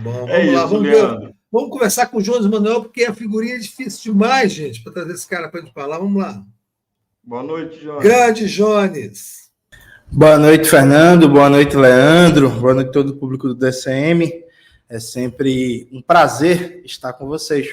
Bom, É vamos lá, isso, Leandro. vamos conversar com o Jones Manuel, porque a figurinha é difícil demais, gente, para trazer esse cara para a gente falar. Vamos lá. Boa noite, Jones. Grande Jones. Boa noite, Fernando. Boa noite, Leandro. Boa noite a todo o público do DCM. É sempre um prazer estar com vocês.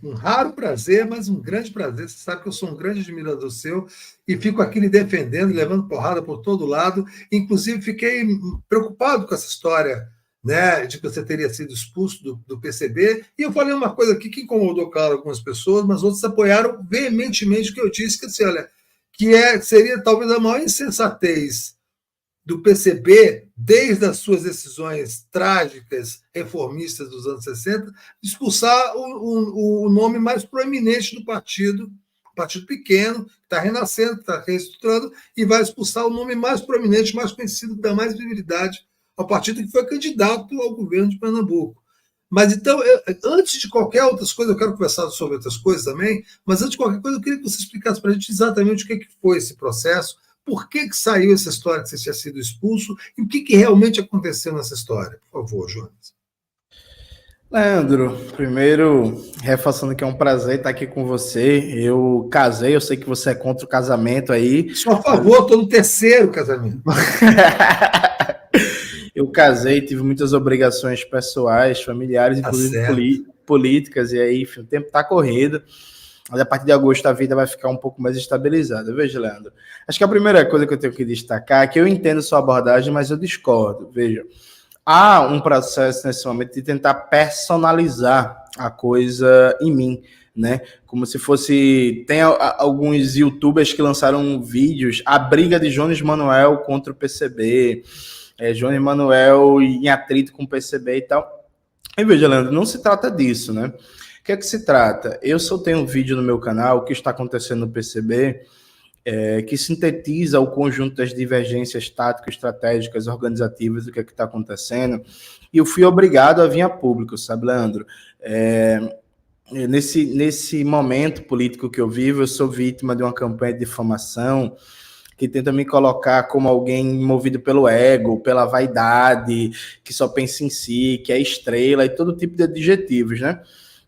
Um raro prazer, mas um grande prazer. Você sabe que eu sou um grande admirador seu e fico aqui lhe defendendo, levando porrada por todo lado. Inclusive, fiquei preocupado com essa história, né, de que você teria sido expulso do PCB. E eu falei uma coisa aqui que incomodou, claro, algumas pessoas, mas outros apoiaram veementemente o que eu disse, que assim, olha, seria talvez a maior insensatez do PCB, desde as suas decisões trágicas, reformistas dos anos 60, expulsar o nome mais proeminente do partido, um partido pequeno, que está renascendo, que está reestruturando, e vai expulsar o nome mais proeminente, mais conhecido, que dá mais visibilidade ao partido que foi candidato ao governo de Pernambuco. Mas então, antes de qualquer outras coisas, eu quero conversar sobre outras coisas também, mas antes de qualquer coisa, eu queria que você explicasse para a gente exatamente o que foi esse processo, por que saiu essa história que você tinha sido expulso e o que realmente aconteceu nessa história? Por favor, Jones. Leandro, primeiro, reforçando que é um prazer estar aqui com você. Eu casei, eu sei que você é contra o casamento aí. Só a favor, estou no terceiro casamento. Eu casei, tive muitas obrigações pessoais, familiares, inclusive políticas, e aí, enfim, o tempo está corrido. Mas a partir de agosto a vida vai ficar um pouco mais estabilizada. Veja, Leandro, acho que a primeira coisa que eu tenho que destacar é que eu entendo sua abordagem, mas eu discordo. Veja, há um processo nesse momento de tentar personalizar a coisa em mim, né? Como se fosse... Tem alguns youtubers que lançaram vídeos, a briga de Jones Manuel contra o PCB, Jones Manuel em atrito com o PCB e tal. E veja, Leandro, não se trata disso, né? O que é que se trata? Eu soltei um vídeo no meu canal, o que está acontecendo no PCB, que sintetiza o conjunto das divergências táticas, estratégicas, organizativas do que é que está acontecendo, e eu fui obrigado a vir a público, sabe, Leandro? Nesse momento político que eu vivo, eu sou vítima de uma campanha de difamação que tenta me colocar como alguém movido pelo ego, pela vaidade, que só pensa em si, que é estrela e todo tipo de adjetivos, né?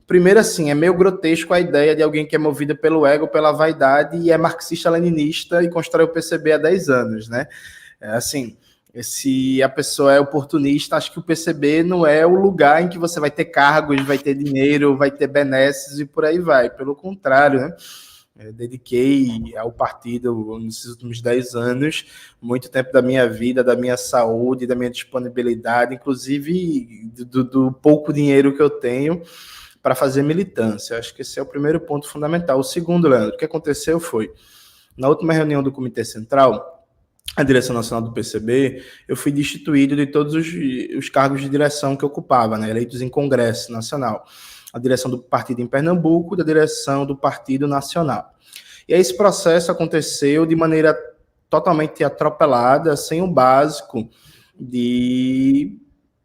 Primeiro, assim, é meio grotesco a ideia de alguém que é movido pelo ego, pela vaidade e é marxista-leninista e constrói o PCB há 10 anos, né? Assim, se a pessoa é oportunista, acho que o PCB não é o lugar em que você vai ter cargos, vai ter dinheiro, vai ter benesses e por aí vai. Pelo contrário, né? Dediquei ao partido, nesses últimos 10 anos, muito tempo da minha vida, da minha saúde, da minha disponibilidade, inclusive do pouco dinheiro que eu tenho, para fazer militância. Acho que esse é o primeiro ponto fundamental. O segundo, Leandro, o que aconteceu foi, na última reunião do Comitê Central, a direção nacional do PCB, eu fui destituído de todos os cargos de direção que eu ocupava, né, eleitos em Congresso Nacional. A direção do partido em Pernambuco, da direção do Partido Nacional. E aí esse processo aconteceu de maneira totalmente atropelada, sem o básico de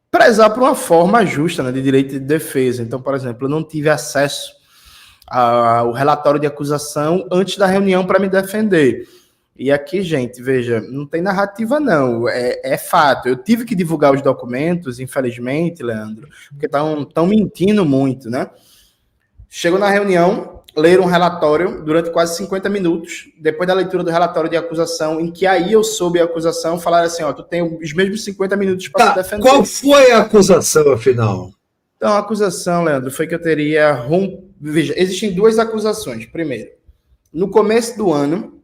prezar por uma forma justa, né, de direito de defesa. Então, por exemplo, eu não tive acesso ao relatório de acusação antes da reunião para me defender. E aqui, gente, veja, não tem narrativa não, é fato. Eu tive que divulgar os documentos, infelizmente, Leandro, porque estão mentindo muito, né? Chegou na reunião, leram um relatório durante quase 50 minutos, depois da leitura do relatório de acusação, em que aí eu soube a acusação, falaram assim, ó, tu tem os mesmos 50 minutos para se defender. Qual foi a acusação, afinal? Então, a acusação, Leandro, foi que eu teria... Veja, existem duas acusações. Primeiro, no começo do ano,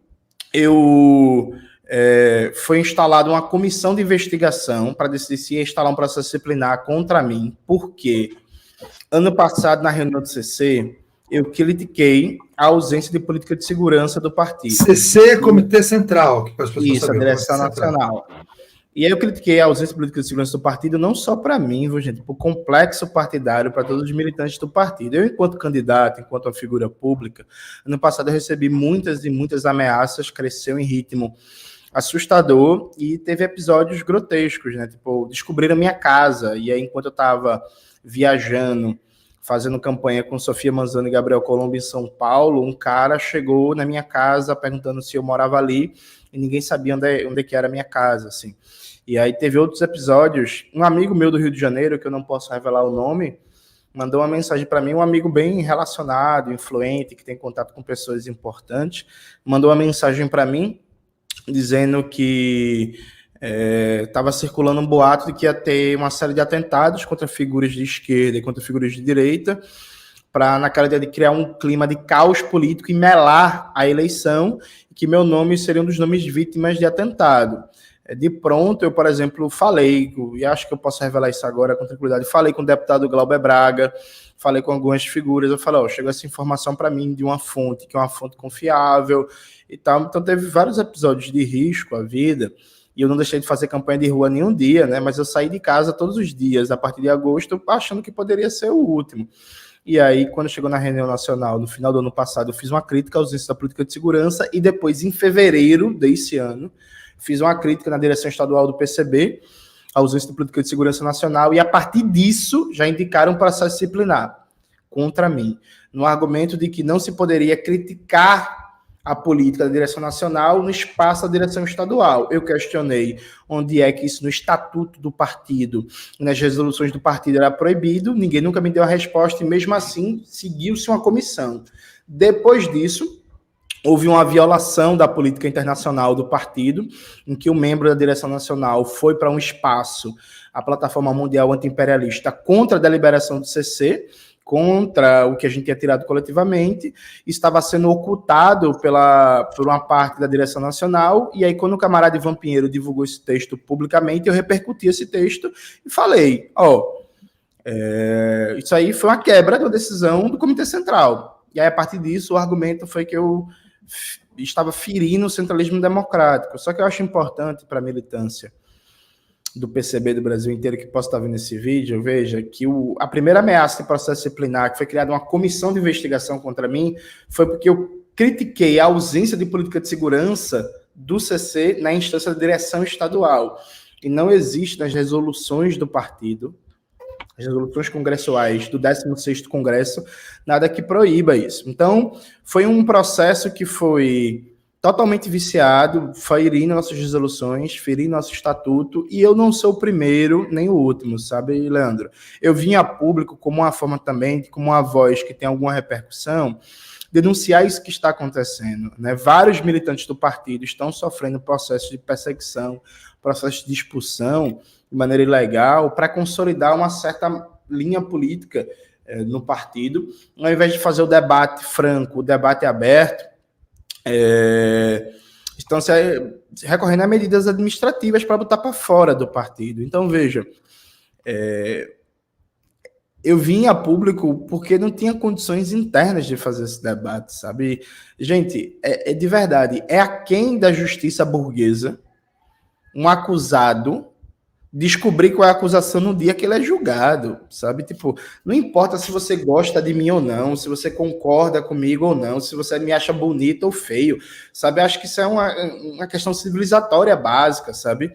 foi instalada uma comissão de investigação para decidir se ia instalar um processo disciplinar contra mim, porque ano passado, na reunião do CC, eu critiquei a ausência de política de segurança do partido. CC é Comitê Central, que para as pessoas Isso, saberem, a direção nacional. E aí eu critiquei a ausência de política de segurança do partido, não só para mim, viu, gente, para o complexo partidário, para todos os militantes do partido. Eu, enquanto candidato, enquanto uma figura pública, ano passado eu recebi muitas e muitas ameaças, cresceu em ritmo assustador e teve episódios grotescos, né? Tipo, descobriram minha casa, e aí enquanto eu estava viajando, fazendo campanha com Sofia Manzano e Gabriel Colombo em São Paulo, um cara chegou na minha casa perguntando se eu morava ali, e ninguém sabia onde que era a minha casa, assim. E aí teve outros episódios. Um amigo meu do Rio de Janeiro, que eu não posso revelar o nome, mandou uma mensagem para mim, um amigo bem relacionado, influente, que tem contato com pessoas importantes, mandou uma mensagem para mim dizendo que estava circulando um boato de que ia ter uma série de atentados contra figuras de esquerda e contra figuras de direita, para naquela ideia de criar um clima de caos político e melar a eleição, e que meu nome seria um dos nomes de vítimas de atentado. De pronto, eu, por exemplo, falei, e acho que eu posso revelar isso agora com tranquilidade, falei com o deputado Glauber Braga, falei com algumas figuras, eu falei, chegou essa informação para mim de uma fonte, que é uma fonte confiável e tal. Então teve vários episódios de risco à vida, e eu não deixei de fazer campanha de rua nenhum dia, né? Mas eu saí de casa todos os dias, a partir de agosto, achando que poderia ser o último. E aí, quando chegou na reunião nacional, no final do ano passado, eu fiz uma crítica à ausência da política de segurança, e depois, em fevereiro desse ano, fiz uma crítica na direção estadual do PCB, à ausência de política de segurança nacional, e a partir disso já indicaram um processo disciplinar contra mim, no argumento de que não se poderia criticar a política da direção nacional no espaço da direção estadual. Eu questionei onde é que isso no estatuto do partido, nas resoluções do partido era proibido, ninguém nunca me deu a resposta, e mesmo assim seguiu-se uma comissão. Depois disso, houve uma violação da política internacional do partido, em que o membro da direção nacional foi para um espaço, a Plataforma Mundial Anti-Imperialista, contra a deliberação do CC, contra o que a gente tinha tirado coletivamente, estava sendo ocultado por uma parte da direção nacional, e aí quando o camarada Ivan Pinheiro divulgou esse texto publicamente, eu repercuti esse texto e falei, isso aí foi uma quebra de uma decisão do Comitê Central. E aí, a partir disso, o argumento foi que eu estava ferindo o centralismo democrático. Só que eu acho importante para a militância do PCB do Brasil inteiro que possa estar vendo esse vídeo, veja que a primeira ameaça de processo disciplinar, que foi criada uma comissão de investigação contra mim, foi porque eu critiquei a ausência de política de segurança do CC na instância da direção estadual. E não existe nas resoluções do partido, as resoluções congressuais do 16º Congresso, nada que proíba isso. Então, foi um processo que foi totalmente viciado, ferindo nossas resoluções, ferindo nosso estatuto, e eu não sou o primeiro nem o último, sabe, Leandro? Eu vim a público como uma forma também, como uma voz que tem alguma repercussão, denunciar isso que está acontecendo, né? Vários militantes do partido estão sofrendo processo de perseguição, processo de expulsão de maneira ilegal, para consolidar uma certa linha política no partido, ao invés de fazer o debate franco, o debate aberto, estão se recorrendo a medidas administrativas para botar para fora do partido. Então, veja, eu vim a público porque não tinha condições internas de fazer esse debate, sabe? Gente, de verdade, aquém da justiça burguesa um acusado descobrir qual é a acusação no dia que ele é julgado, sabe? Tipo, não importa se você gosta de mim ou não, se você concorda comigo ou não, se você me acha bonito ou feio, sabe? Acho que isso é uma questão civilizatória básica, sabe?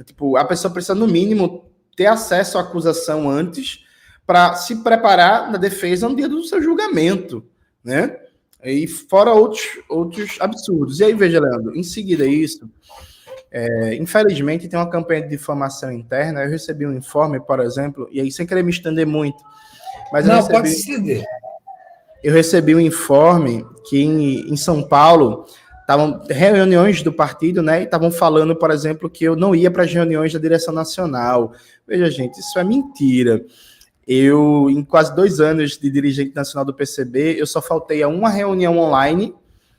Tipo, a pessoa precisa, no mínimo, ter acesso à acusação antes para se preparar na defesa no dia do seu julgamento, né? E fora outros absurdos. E aí, veja, Leandro, em seguida isso... infelizmente tem uma campanha de difamação interna. Eu recebi um informe, por exemplo, e aí sem querer me estender muito, mas pode se estender. Eu recebi um informe que em São Paulo estavam reuniões do partido, né, e estavam falando, por exemplo, que eu não ia para as reuniões da direção nacional. Veja, gente, isso é mentira. Eu, em quase 2 anos de dirigente nacional do PCB, eu só faltei a uma reunião online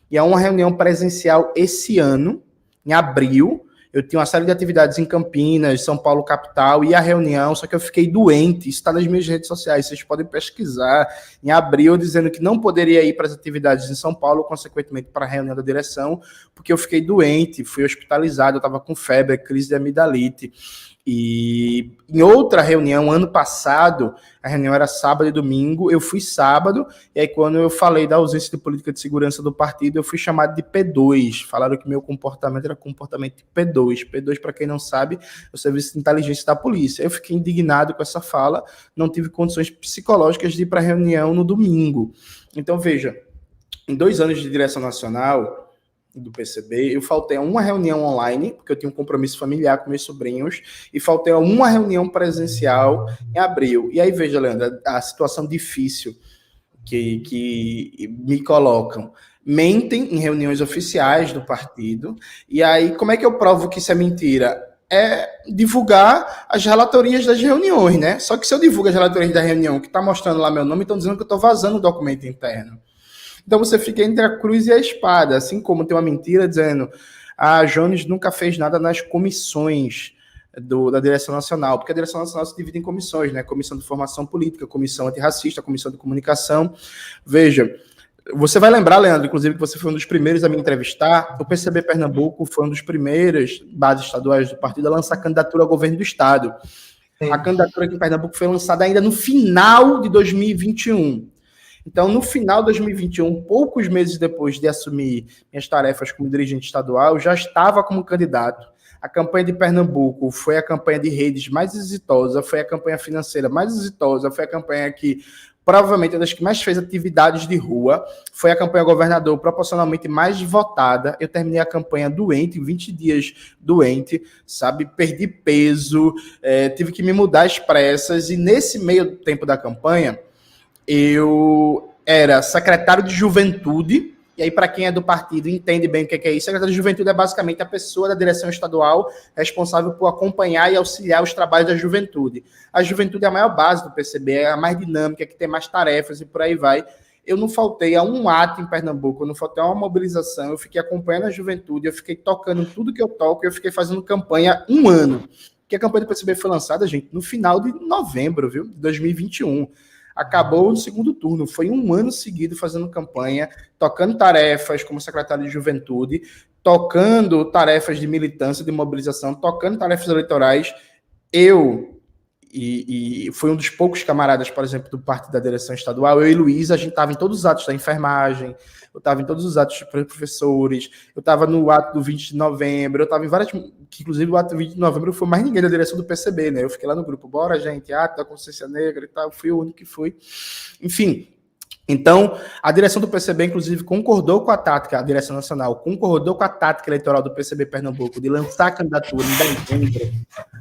e a uma reunião presencial esse ano, em abril. Eu tinha uma série de atividades em Campinas, São Paulo capital, e a reunião, só que eu fiquei doente. Isso está nas minhas redes sociais, vocês podem pesquisar. Em abril, dizendo que não poderia ir para as atividades em São Paulo, consequentemente para a reunião da direção, porque eu fiquei doente, fui hospitalizado, eu estava com febre, crise de amidalite. E em outra reunião, ano passado, a reunião era sábado e domingo, eu fui sábado, e aí quando eu falei da ausência de política de segurança do partido, eu fui chamado de P2, falaram que meu comportamento era comportamento de P2. P2, para quem não sabe, é o Serviço de Inteligência da Polícia. Eu fiquei indignado com essa fala, não tive condições psicológicas de ir para a reunião no domingo. Então, veja, em 2 anos de direção nacional, do PCB, eu faltei a uma reunião online, porque eu tinha um compromisso familiar com meus sobrinhos, e faltei a uma reunião presencial em abril. E aí, veja, Leandro, a situação difícil que me colocam. Mentem em reuniões oficiais do partido, e aí como é que eu provo que isso é mentira? É divulgar as relatorias das reuniões, né? Só que se eu divulgo as relatorias da reunião que está mostrando lá meu nome, estão dizendo que eu estou vazando o documento interno. Então você fica entre a cruz e a espada, assim como tem uma mentira dizendo a Jones nunca fez nada nas comissões da direção nacional, porque a direção nacional se divide em comissões, né? Comissão de formação política, comissão antirracista, comissão de comunicação. Veja, você vai lembrar, Leandro, inclusive, que você foi um dos primeiros a me entrevistar. O PCB Pernambuco foi um dos primeiros bases estaduais do partido a lançar a candidatura ao governo do estado. Sim. A candidatura aqui em Pernambuco foi lançada ainda no final de 2021. Então, no final de 2021, poucos meses depois de assumir minhas tarefas como dirigente estadual, eu já estava como candidato. A campanha de Pernambuco foi a campanha de redes mais exitosa, foi a campanha financeira mais exitosa, foi a campanha que provavelmente uma das que mais fez atividades de rua, foi a campanha governador proporcionalmente mais votada. Eu terminei a campanha doente, 20 dias doente, sabe? Perdi peso, tive que me mudar às pressas, e nesse meio tempo da campanha, eu era secretário de juventude. E aí, para quem é do partido, entende bem o que é isso. Secretário de Juventude é basicamente a pessoa da direção estadual responsável por acompanhar e auxiliar os trabalhos da juventude. A juventude é a maior base do PCB, é a mais dinâmica, que tem mais tarefas e por aí vai. Eu não faltei a um ato em Pernambuco, eu não faltei a uma mobilização, eu fiquei acompanhando a juventude, eu fiquei tocando tudo que eu toco, eu fiquei fazendo campanha um ano. Porque a campanha do PCB foi lançada, gente, no final de novembro, viu, de 2021. Acabou no segundo turno, foi um ano seguido fazendo campanha, tocando tarefas como secretário de juventude, tocando tarefas de militância, de mobilização, tocando tarefas eleitorais. Eu, e fui um dos poucos camaradas, por exemplo, do partido da direção estadual, eu e Luísa, a gente estava em todos os atos da enfermagem, eu estava em todos os atos dos professores, eu estava no ato do 20 de novembro, eu estava em várias, que inclusive o ato do 20 de novembro foi mais ninguém da direção do PCB, né? Eu fiquei lá no grupo, bora, gente, ato da consciência negra e tal, fui o único que fui. Enfim, então, a direção do PCB, inclusive, concordou com a tática, a direção nacional concordou com a tática eleitoral do PCB Pernambuco de lançar a candidatura em dezembro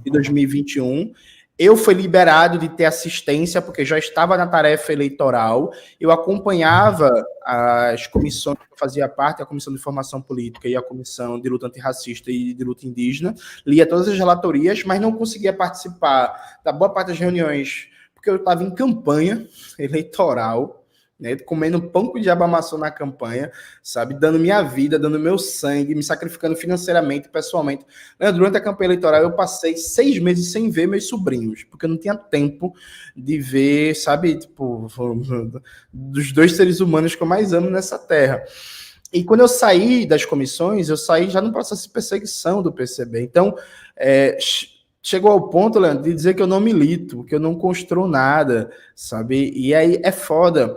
de 2021. Eu fui liberado de ter assistência, porque já estava na tarefa eleitoral. Eu acompanhava as comissões que eu fazia parte, a Comissão de Formação Política e a Comissão de Luta Antirracista e de Luta Indígena. Lia todas as relatorias, mas não conseguia participar da boa parte das reuniões, porque eu estava em campanha eleitoral, né, comendo pão com diabo amassou na campanha, sabe, dando minha vida, dando meu sangue, me sacrificando financeiramente, pessoalmente. Durante a campanha eleitoral, eu passei 6 meses sem ver meus sobrinhos, porque eu não tinha tempo de ver, sabe, tipo, dos 2 seres humanos que eu mais amo nessa terra. E quando eu saí das comissões, eu saí já no processo de perseguição do PCB. Então, chegou ao ponto, Leandro, de dizer que eu não milito, que eu não construo nada, sabe, e aí é foda.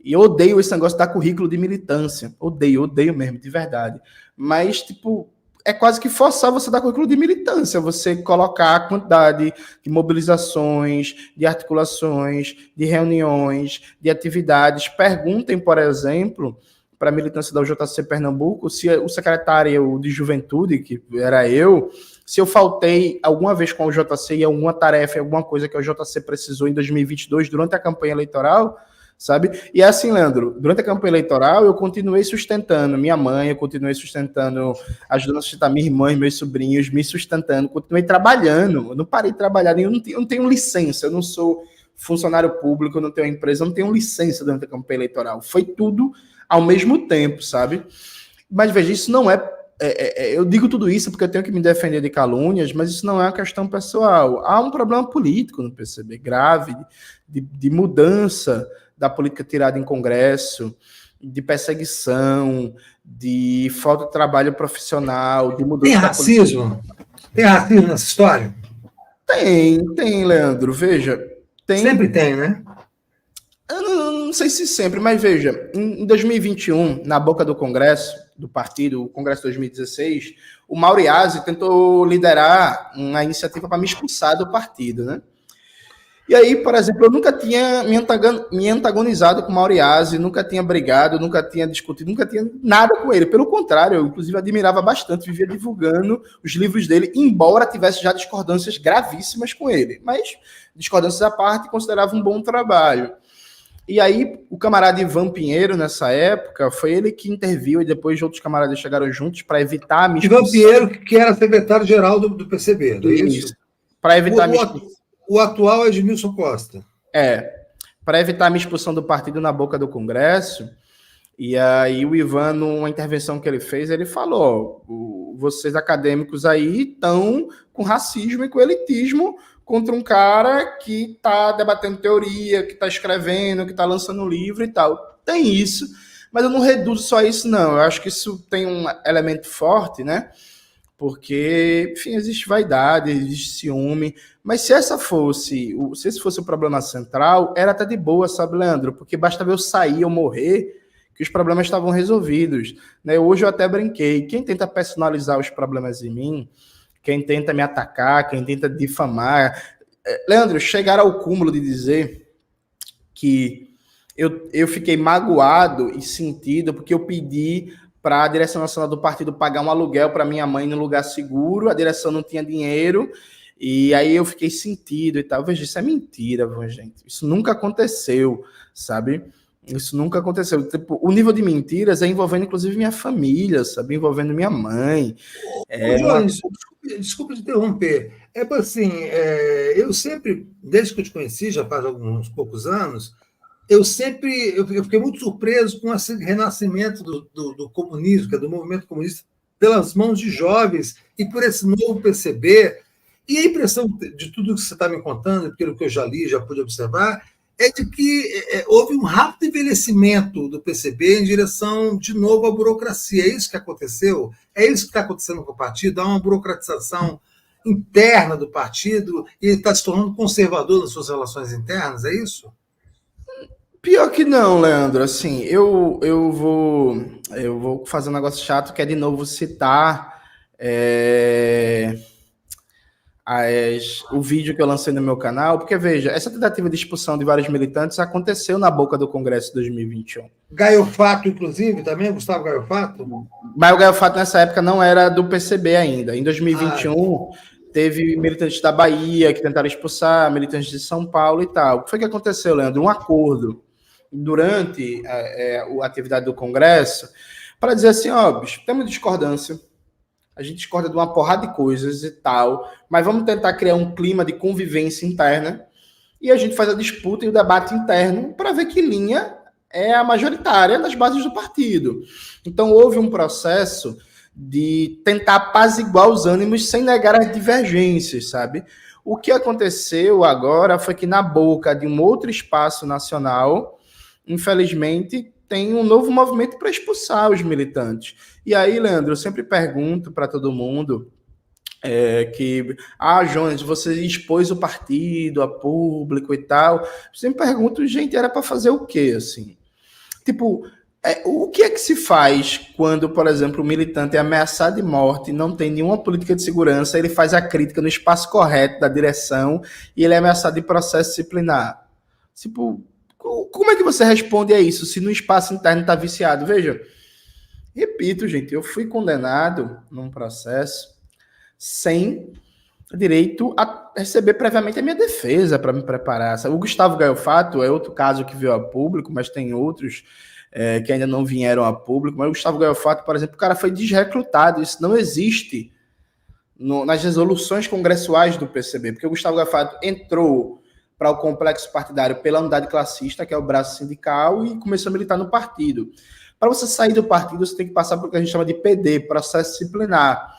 E eu odeio esse negócio de dar currículo de militância. Odeio mesmo, de verdade. Mas, tipo, é quase que forçar você a dar currículo de militância. Você colocar a quantidade de mobilizações, de articulações, de reuniões, de atividades. Perguntem, por exemplo, para a militância da UJC Pernambuco, se o secretário de juventude, que era eu, se eu faltei alguma vez com a UJC em alguma tarefa, em alguma coisa que a UJC precisou em 2022, durante a campanha eleitoral, sabe? E assim, Leandro, durante a campanha eleitoral, eu continuei sustentando minha mãe, eu continuei sustentando, ajudando a sustentar minha irmã e meus sobrinhos, me sustentando, continuei trabalhando, eu não parei de trabalhar, eu não tenho licença, eu não sou funcionário público, eu não tenho empresa, eu não tenho licença durante a campanha eleitoral, foi tudo ao mesmo tempo, sabe? Mas veja, isso não eu digo tudo isso porque eu tenho que me defender de calúnias, mas isso não é uma questão pessoal. Há um problema político no PCB, grave, de mudança da política tirada em Congresso, de perseguição, de falta de trabalho profissional, de mudança. Tem racismo? Tem racismo nessa história? Tem, Leandro. Veja, tem. Sempre tem, né? Eu não sei se sempre, mas veja, em 2021, na boca do Congresso, do partido, o Congresso 2016, o Mauriazzi tentou liderar uma iniciativa para me expulsar do partido, né? E aí, por exemplo, eu nunca tinha me antagonizado com o Mauriase, nunca tinha brigado, nunca tinha discutido, nunca tinha nada com ele. Pelo contrário, eu inclusive admirava bastante, vivia divulgando os livros dele, embora tivesse já discordâncias gravíssimas com ele. Mas, discordâncias à parte, considerava um bom trabalho. E aí, o camarada Ivan Pinheiro, nessa época, foi ele que interviu, e depois outros camaradas chegaram juntos para evitar a minha expulsão. Ivan Pinheiro, que era secretário-geral do PCB, não é isso? Para evitar a minha expulsão. O atual é Edmilson Costa. Para evitar a minha expulsão do partido na boca do Congresso. E aí o Ivan, numa intervenção que ele fez, ele falou: vocês acadêmicos aí estão com racismo e com elitismo contra um cara que está debatendo teoria, que está escrevendo, que está lançando livro e tal. Tem isso, mas eu não reduzo só isso, não. Eu acho que isso tem um elemento forte, né? Porque, enfim, existe vaidade, existe ciúme, mas se esse fosse o problema central, era até de boa, sabe, Leandro? Porque bastava eu sair ou morrer, que os problemas estavam resolvidos, né? Hoje eu até brinquei, quem tenta personalizar os problemas em mim, quem tenta me atacar, quem tenta difamar... Leandro, chegar ao cúmulo de dizer que eu fiquei magoado e sentido porque eu pedi para a direção nacional do partido pagar um aluguel para minha mãe no lugar seguro, a direção não tinha dinheiro, e aí eu fiquei sentido e tal. Veja, isso é mentira, gente. Isso nunca aconteceu, sabe? Isso nunca aconteceu. Tipo, o nível de mentiras é envolvendo, inclusive, minha família, sabe? Envolvendo minha mãe. Desculpa te interromper. Assim, eu sempre, desde que eu te conheci, já faz alguns poucos anos, eu fiquei muito surpreso com esse renascimento do comunismo, do movimento comunista, pelas mãos de jovens e por esse novo PCB. E a impressão de tudo que você está me contando, pelo que eu já li, já pude observar, é de que houve um rápido envelhecimento do PCB em direção, de novo, à burocracia. É isso que aconteceu? É isso que está acontecendo com o partido? Há uma burocratização interna do partido e ele está se tornando conservador nas suas relações internas, é isso? Pior que não, Leandro. Assim, eu vou fazer um negócio chato, que é de novo citar o vídeo que eu lancei no meu canal, porque, veja, essa tentativa de expulsão de vários militantes aconteceu na boca do Congresso de 2021. Gaio Fato, inclusive, também, Gustavo Gaio Fato? Mas o Gaio Fato, nessa época, não era do PCB ainda. Em 2021, teve militantes da Bahia que tentaram expulsar, militantes de São Paulo e tal. O que foi que aconteceu, Leandro? Um acordo durante a atividade do Congresso para dizer assim, bicho, temos discordância, a gente discorda de uma porrada de coisas e tal, mas vamos tentar criar um clima de convivência interna e a gente faz a disputa e o debate interno para ver que linha é a majoritária das bases do partido. Então, houve um processo de tentar apaziguar os ânimos sem negar as divergências, sabe? O que aconteceu agora foi que, na boca de um outro espaço nacional, infelizmente, tem um novo movimento para expulsar os militantes. E aí, Leandro, eu sempre pergunto para todo mundo Jones, você expôs o partido a público e tal. Eu sempre pergunto, gente, era para fazer o quê, assim? Tipo, o que é que se faz quando, por exemplo, o militante é ameaçado de morte, não tem nenhuma política de segurança, ele faz a crítica no espaço correto da direção e ele é ameaçado de processo disciplinar? Tipo, como é que você responde a isso se no espaço interno está viciado? Veja, repito, gente, eu fui condenado num processo sem direito a receber previamente a minha defesa para me preparar. O Gustavo Gaio Fato é outro caso que veio a público, mas tem outros que ainda não vieram a público. Mas o Gustavo Gaio Fato, por exemplo, o cara foi desrecrutado. Isso não existe nas resoluções congressuais do PCB, porque o Gustavo Gaio Fato entrou para o complexo partidário pela unidade classista, que é o braço sindical, e começou a militar no partido. Para você sair do partido, você tem que passar por o que a gente chama de PD, processo disciplinar.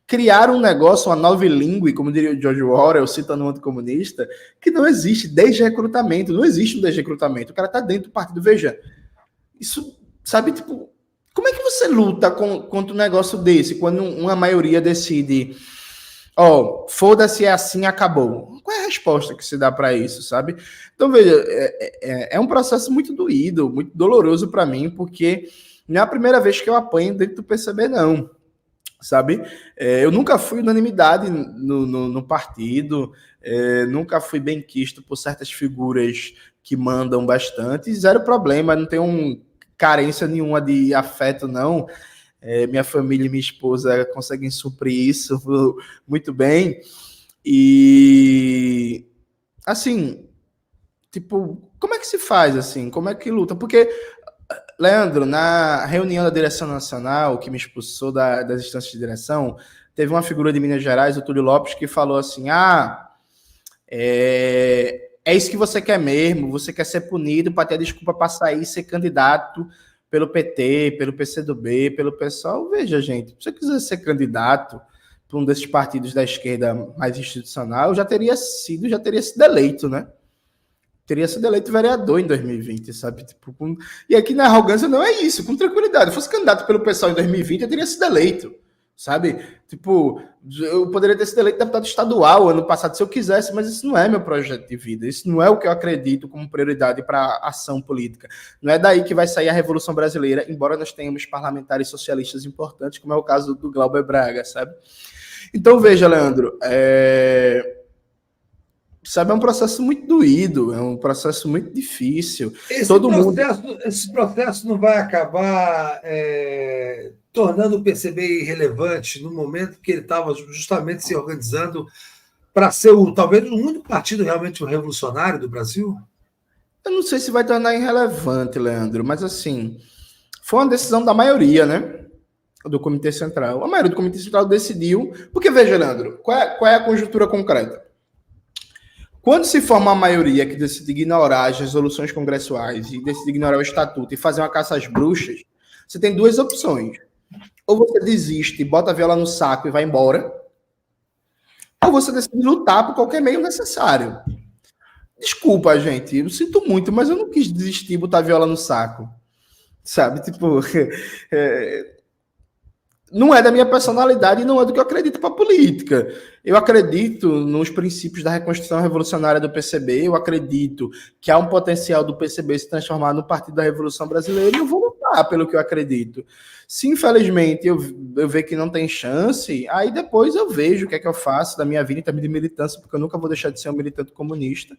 Criar um negócio, uma nova língua, como diria o George Orwell, citando um anticomunista, que não existe desrecrutamento, não existe um desrecrutamento. O cara está dentro do partido. Veja, isso, sabe, tipo, como é que você luta contra um negócio desse, quando uma maioria decide... foda-se, é assim, acabou. Qual é a resposta que se dá para isso, sabe? Então, veja, é um processo muito doído, muito doloroso para mim, porque não é a primeira vez que eu apanho dentro do PCB, não. sabe? Eu nunca fui unanimidade no partido, nunca fui bem quisto por certas figuras que mandam bastante, zero problema, não tenho carência nenhuma de afeto, não. Minha família e minha esposa conseguem suprir isso muito bem. E, assim, tipo, como é que se faz, assim? Como é que luta? Porque, Leandro, na reunião da direção nacional, que me expulsou das instâncias de direção, teve uma figura de Minas Gerais, o Túlio Lopes, que falou assim, é isso que você quer mesmo, você quer ser punido para ter desculpa para sair e ser candidato pelo PT, pelo PCdoB, pelo PSOL. Veja, gente, se você quiser ser candidato para um desses partidos da esquerda mais institucional, já teria sido eleito, né? Teria sido eleito vereador em 2020, sabe? Tipo, e aqui na arrogância não é isso, com tranquilidade. Se fosse candidato pelo PSOL em 2020, eu teria sido eleito, sabe? Tipo, eu poderia ter sido eleito deputado estadual ano passado se eu quisesse, mas isso não é meu projeto de vida, isso não é o que eu acredito como prioridade para ação política. Não é daí que vai sair a Revolução Brasileira, embora nós tenhamos parlamentares socialistas importantes, como é o caso do Glauber Braga, sabe? Então, veja, Leandro, sabe, é um processo muito doído, é um processo muito difícil. Esse processo não vai acabar tornando o PCB irrelevante no momento que ele estava justamente se organizando para ser talvez o único partido realmente revolucionário do Brasil? Eu não sei se vai tornar irrelevante, Leandro, mas assim, foi uma decisão da maioria, né? Do Comitê Central. A maioria do Comitê Central decidiu, porque veja, Leandro, qual é a conjuntura concreta? Quando se forma a maioria que decide ignorar as resoluções congressuais e decide ignorar o estatuto e fazer uma caça às bruxas, você tem duas opções. Ou você desiste, bota a viola no saco e vai embora, ou você decide lutar por qualquer meio necessário. Desculpa, gente, eu sinto muito, mas eu não quis desistir e botar a viola no saco. Sabe, tipo... não é da minha personalidade e não é do que eu acredito para a política. Eu acredito nos princípios da reconstrução revolucionária do PCB, eu acredito que há um potencial do PCB se transformar no Partido da Revolução Brasileira e eu vou lutar pelo que eu acredito. Se, infelizmente, eu ver que não tem chance, aí depois eu vejo o que é que eu faço da minha vida em termos de militância, porque eu nunca vou deixar de ser um militante comunista,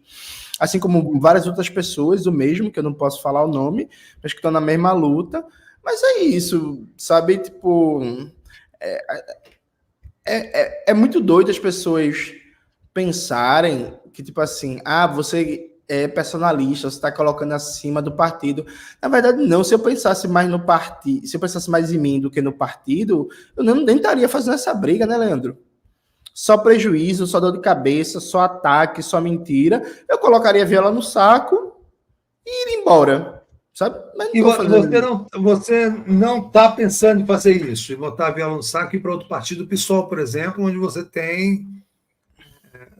assim como várias outras pessoas, o mesmo, que eu não posso falar o nome, mas que estão na mesma luta. Mas é isso, sabe? Tipo, é muito doido as pessoas pensarem que, tipo assim, você é personalista, você está colocando acima do partido. Na verdade, não. Se eu pensasse mais no partido, se eu pensasse mais em mim do que no partido, eu nem estaria fazendo essa briga, né, Leandro? Só prejuízo, só dor de cabeça, só ataque, só mentira. Eu colocaria a viola no saco e ir embora. Sabe? Mas e você não está pensando em fazer isso, em botar a viola no saco e ir para outro partido, o PSOL, por exemplo, onde você tem...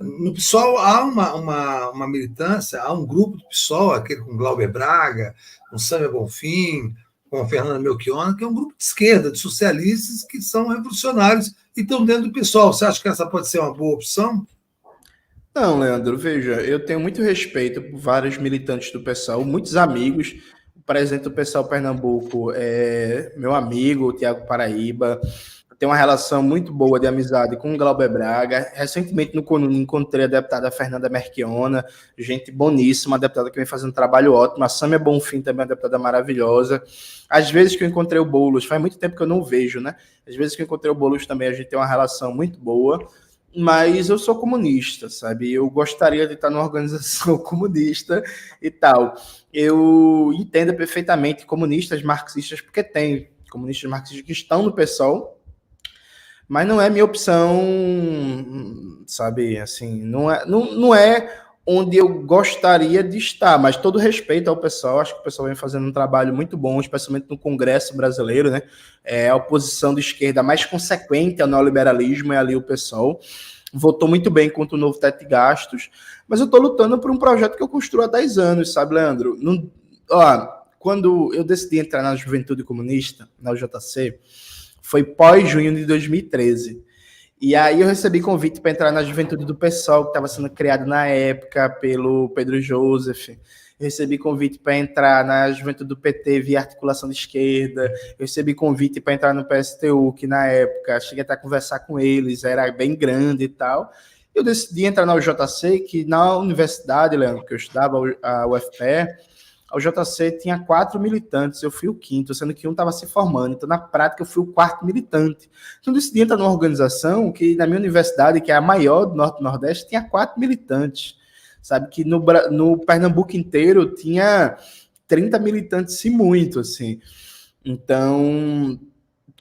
No PSOL há uma militância, há um grupo do PSOL, aquele com Glauber Braga, com Sâmia Bonfim, com Fernanda Melchiona, que é um grupo de esquerda, de socialistas que são revolucionários e estão dentro do PSOL. Você acha que essa pode ser uma boa opção? Não, Leandro, veja, eu tenho muito respeito por vários militantes do PSOL, muitos amigos. O presidente do PSOL Pernambuco é meu amigo, o Tiago Paraíba. Eu tenho uma relação muito boa de amizade com o Glauber Braga. Recentemente encontrei a deputada Fernanda Melchiona, gente boníssima, uma deputada que vem fazendo um trabalho ótimo. A Sâmia Bonfim também é uma deputada maravilhosa. Às vezes que eu encontrei o Boulos, faz muito tempo que eu não vejo, né? Às vezes que eu encontrei o Boulos também, a gente tem uma relação muito boa. Mas eu sou comunista, sabe? Eu gostaria de estar numa organização comunista e tal. Eu entendo perfeitamente comunistas marxistas, porque tem comunistas marxistas que estão no PSOL, mas não é minha opção, sabe? Assim, não é onde eu gostaria de estar, mas todo respeito ao PSOL, acho que o PSOL vem fazendo um trabalho muito bom, especialmente no Congresso brasileiro, né? A oposição de esquerda mais consequente ao neoliberalismo é ali o PSOL. Votou muito bem contra o novo teto de gastos, mas eu estou lutando por um projeto que eu construo há 10 anos, sabe, Leandro? Quando eu decidi entrar na Juventude Comunista, na UJC, foi pós-junho de 2013. E aí eu recebi convite para entrar na Juventude do PSOL, que estava sendo criado na época pelo Pedro Joseph. eu recebi convite para entrar na juventude do PT via articulação de esquerda, eu recebi convite para entrar no PSTU, que na época cheguei até a conversar com eles, era bem grande e tal. Eu decidi entrar na UJC, que na universidade, Leandro, que eu estudava, a UFPE, a UJC tinha 4 militantes, eu fui o 5º, sendo que um estava se formando. Então, na prática, eu fui o 4º militante. Então, eu decidi entrar numa organização que, na minha universidade, que é a maior do Norte e Nordeste, tinha 4 militantes. Sabe, que no Pernambuco inteiro tinha 30 militantes, se muito, assim. Então,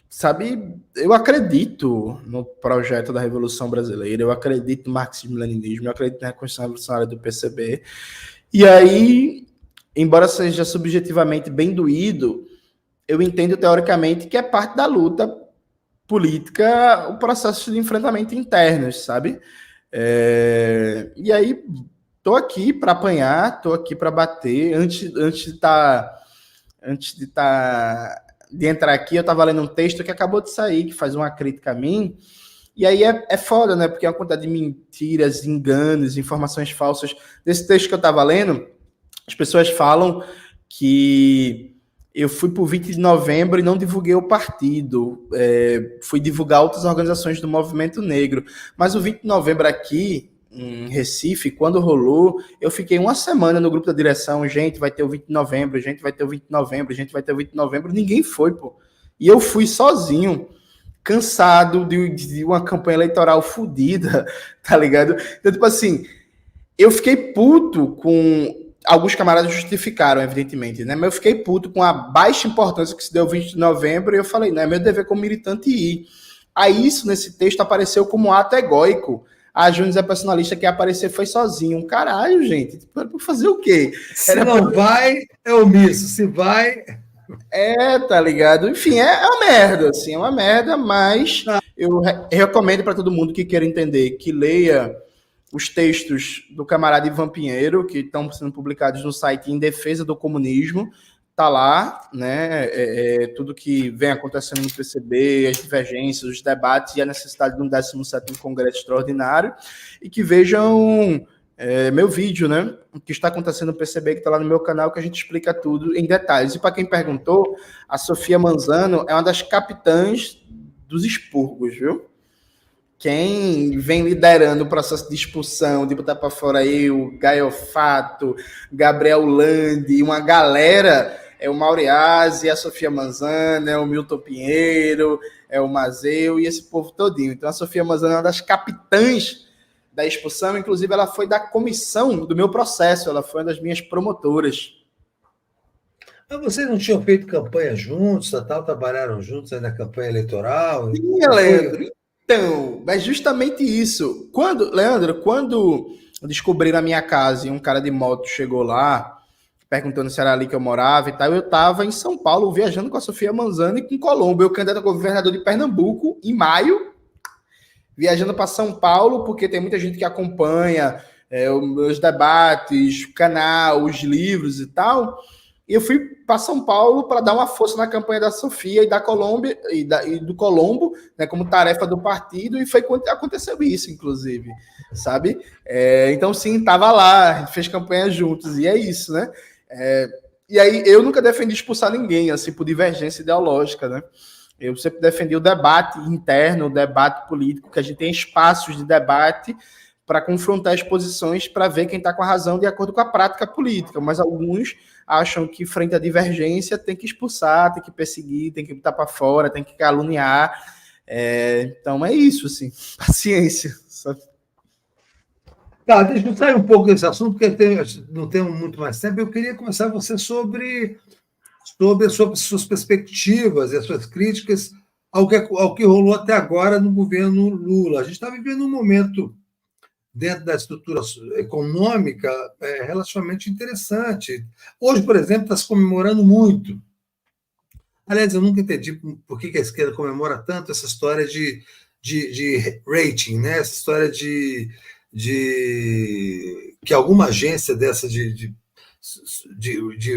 sabe, eu acredito no projeto da Revolução Brasileira, eu acredito no marxismo-leninismo, eu acredito na Reconstrução Revolucionária do PCB. E aí, embora seja subjetivamente bem doído, eu entendo teoricamente que é parte da luta política o processo de enfrentamento internos, sabe? E aí, tô aqui para apanhar, tô aqui para bater. Antes de entrar aqui, eu estava lendo um texto que acabou de sair, que faz uma crítica a mim. E aí é foda, né? Porque é uma quantidade de mentiras, enganos, informações falsas. Desse texto que eu estava lendo, as pessoas falam que eu fui para o 20 de novembro e não divulguei o partido. Fui divulgar outras organizações do movimento negro. Mas o 20 de novembro aqui, em Recife, quando rolou, eu fiquei uma semana no grupo da direção, gente, vai ter o 20 de novembro, gente, vai ter o 20 de novembro, gente, vai ter o 20 de novembro, ninguém foi, pô. E eu fui sozinho, cansado de uma campanha eleitoral fodida, tá ligado? Então, tipo assim, eu fiquei puto com... Alguns camaradas justificaram, evidentemente, né? Mas eu fiquei puto com a baixa importância que se deu 20 de novembro e eu falei, não, é meu dever como militante ir. Aí isso, nesse texto, apareceu como um ato egóico. A Júnior é personalista, que aparecer foi sozinho. Caralho, gente. Para fazer o quê? Se não vai, é omisso. Se vai... Tá ligado? Enfim, é uma merda, assim. É uma merda, mas eu recomendo para todo mundo que queira entender, que leia os textos do camarada Ivan Pinheiro, que estão sendo publicados no site Em Defesa do Comunismo. Tá lá, né? Tudo que vem acontecendo no PCB, as divergências, os debates e a necessidade de um 17º Congresso Extraordinário, e que vejam meu vídeo, né? O que está acontecendo no PCB, que está lá no meu canal, que a gente explica tudo em detalhes. E para quem perguntou, a Sofia Manzano é uma das capitãs dos expurgos, viu? Quem vem liderando o processo de expulsão, de botar para fora eu, Gaiofato, Gabriel Landi, uma galera, é o Mauriase, a Sofia Manzano, é o Milton Pinheiro, é o Mazeu e esse povo todinho. Então a Sofia Manzano é uma das capitãs da expulsão, inclusive ela foi da comissão do meu processo, ela foi uma das minhas promotoras. Mas vocês não tinham feito campanha juntos, tal, trabalharam juntos aí na campanha eleitoral? Sim, Leandro. Então, é justamente isso. Leandro, quando descobriram a minha casa e um cara de moto chegou lá, perguntando se era ali que eu morava e tal, eu estava em São Paulo, viajando com a Sofia Manzano e com Colombo. Eu candidato a governador de Pernambuco, em maio, viajando para São Paulo, porque tem muita gente que acompanha os meus debates, o canal, os livros e tal. E eu fui para São Paulo para dar uma força na campanha da Sofia e da Colômbia e do Colombo, né, como tarefa do partido, e foi quando aconteceu isso, inclusive, sabe? Então, sim, estava lá, a gente fez campanha juntos, e é isso, né? E aí, eu nunca defendi expulsar ninguém, assim, por divergência ideológica, né? Eu sempre defendi o debate interno, o debate político, que a gente tem espaços de debate para confrontar as posições, para ver quem está com a razão de acordo com a prática política, mas alguns acham que frente à divergência tem que expulsar, tem que perseguir, tem que botar para fora, tem que caluniar. Então é isso, assim, paciência. Tá, deixa eu sair um pouco desse assunto, porque não temos muito mais tempo. Eu queria conversar com você sobre as suas perspectivas e as suas críticas ao que rolou até agora no governo Lula. A gente está vivendo um momento dentro da estrutura econômica relativamente interessante. Hoje, por exemplo, está se comemorando muito. Aliás, eu nunca entendi por que a esquerda comemora tanto essa história de rating, né? Essa história de que alguma agência dessa de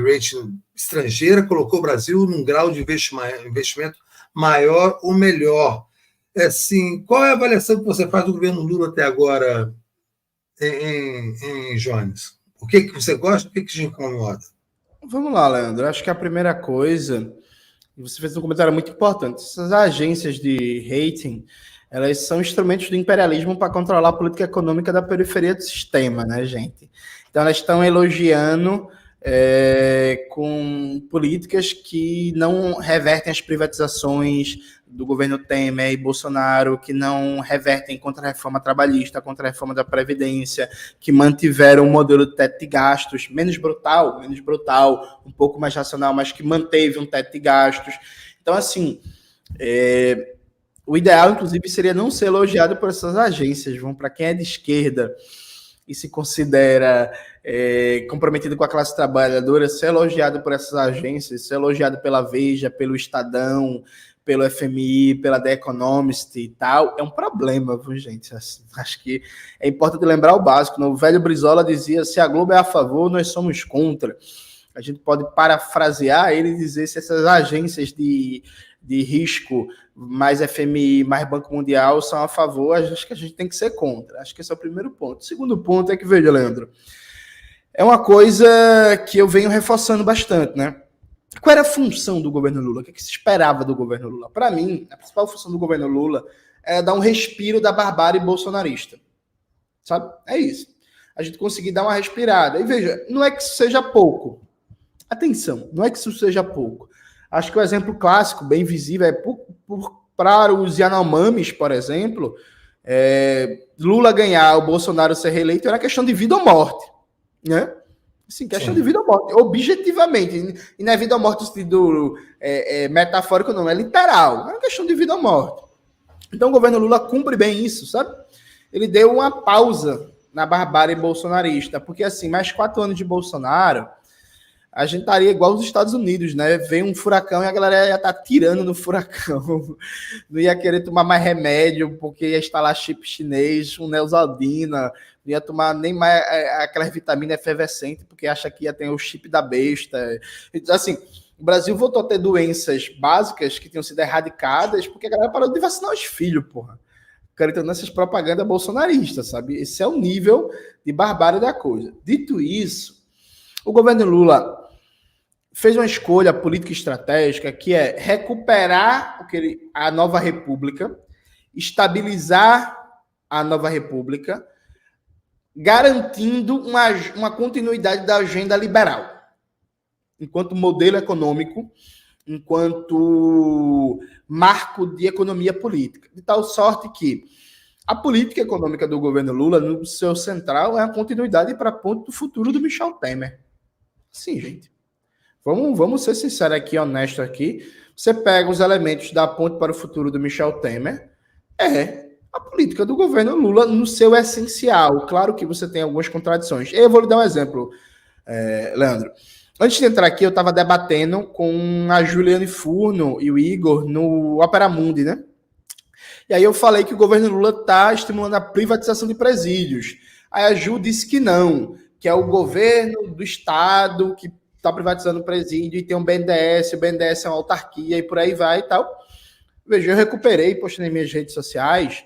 rating estrangeira colocou o Brasil num grau de investimento maior ou melhor. Assim, qual é a avaliação que você faz do governo Lula até agora, em Jones? O que você gosta, o que te incomoda? Vamos lá, Leandro. Acho que a primeira coisa, você fez um comentário muito importante, essas agências de rating, elas são instrumentos do imperialismo para controlar a política econômica da periferia do sistema, né, gente? Então, elas estão elogiando com políticas que não revertem as privatizações do governo Temer e Bolsonaro, que não revertem contra a reforma trabalhista, contra a reforma da Previdência, que mantiveram um modelo de teto de gastos menos brutal, um pouco mais racional, mas que manteve um teto de gastos. Então, assim, o ideal, inclusive, seria não ser elogiado por essas agências. Para quem é de esquerda e se considera comprometido com a classe trabalhadora, ser elogiado por essas agências, ser elogiado pela Veja, pelo Estadão, pelo FMI, pela The Economist e tal, é um problema, viu, gente? Acho que é importante lembrar o básico. O velho Brizola dizia, se a Globo é a favor, nós somos contra. A gente pode parafrasear ele e dizer se essas agências de risco, mais FMI, mais Banco Mundial, são a favor, acho que a gente tem que ser contra. Acho que esse é o primeiro ponto. O segundo ponto é que, veja, Leandro, é uma coisa que eu venho reforçando bastante, né? Qual era a função do governo Lula? O que se esperava do governo Lula? Para mim, a principal função do governo Lula é dar um respiro da barbárie bolsonarista. Sabe? É isso. A gente conseguir dar uma respirada. E veja, não é que isso seja pouco. Atenção, não é que isso seja pouco. Acho que o exemplo clássico, bem visível, é para os Yanomamis, por exemplo, Lula ganhar, o Bolsonaro ser reeleito, era questão de vida ou morte. Né? Sim, questão de vida ou morte, objetivamente. E não é vida ou morte no sentido metafórico, não, é literal. É uma questão de vida ou morte. Então o governo Lula cumpre bem isso, sabe? Ele deu uma pausa na barbárie bolsonarista, porque assim, mais 4 anos de Bolsonaro, a gente estaria igual os Estados Unidos, né? Veio um furacão e a galera ia estar tirando no furacão. Não ia querer tomar mais remédio, porque ia instalar chip chinês, um Neosaldina, não ia tomar nem mais aquelas vitaminas efervescentes, porque acha que ia ter o chip da besta. Assim, o Brasil voltou a ter doenças básicas que tinham sido erradicadas, porque a galera parou de vacinar os filhos, porra. Acreditando nessas propagandas bolsonaristas, sabe? Esse é o nível de barbárie da coisa. Dito isso, o governo Lula fez uma escolha política estratégica que é recuperar a nova república, estabilizar a nova república, garantindo uma continuidade da agenda liberal, enquanto modelo econômico, enquanto marco de economia política. De tal sorte que a política econômica do governo Lula, no seu central, é a continuidade para ponto do futuro do Michel Temer. Sim, gente. Vamos ser sinceros aqui, honestos aqui. Você pega os elementos da ponte para o futuro do Michel Temer, a política do governo Lula no seu essencial. Claro que você tem algumas contradições. Eu vou lhe dar um exemplo, Leandro. Antes de entrar aqui, eu estava debatendo com a Juliane Furno e o Igor no Opera Mundi, né? E aí eu falei que o governo Lula está estimulando a privatização de presídios. Aí a Ju disse que não, que é o governo do Estado que está privatizando o presídio e tem um BNDES, o BNDES é uma autarquia e por aí vai e tal. Veja, eu recuperei, postei nas minhas redes sociais.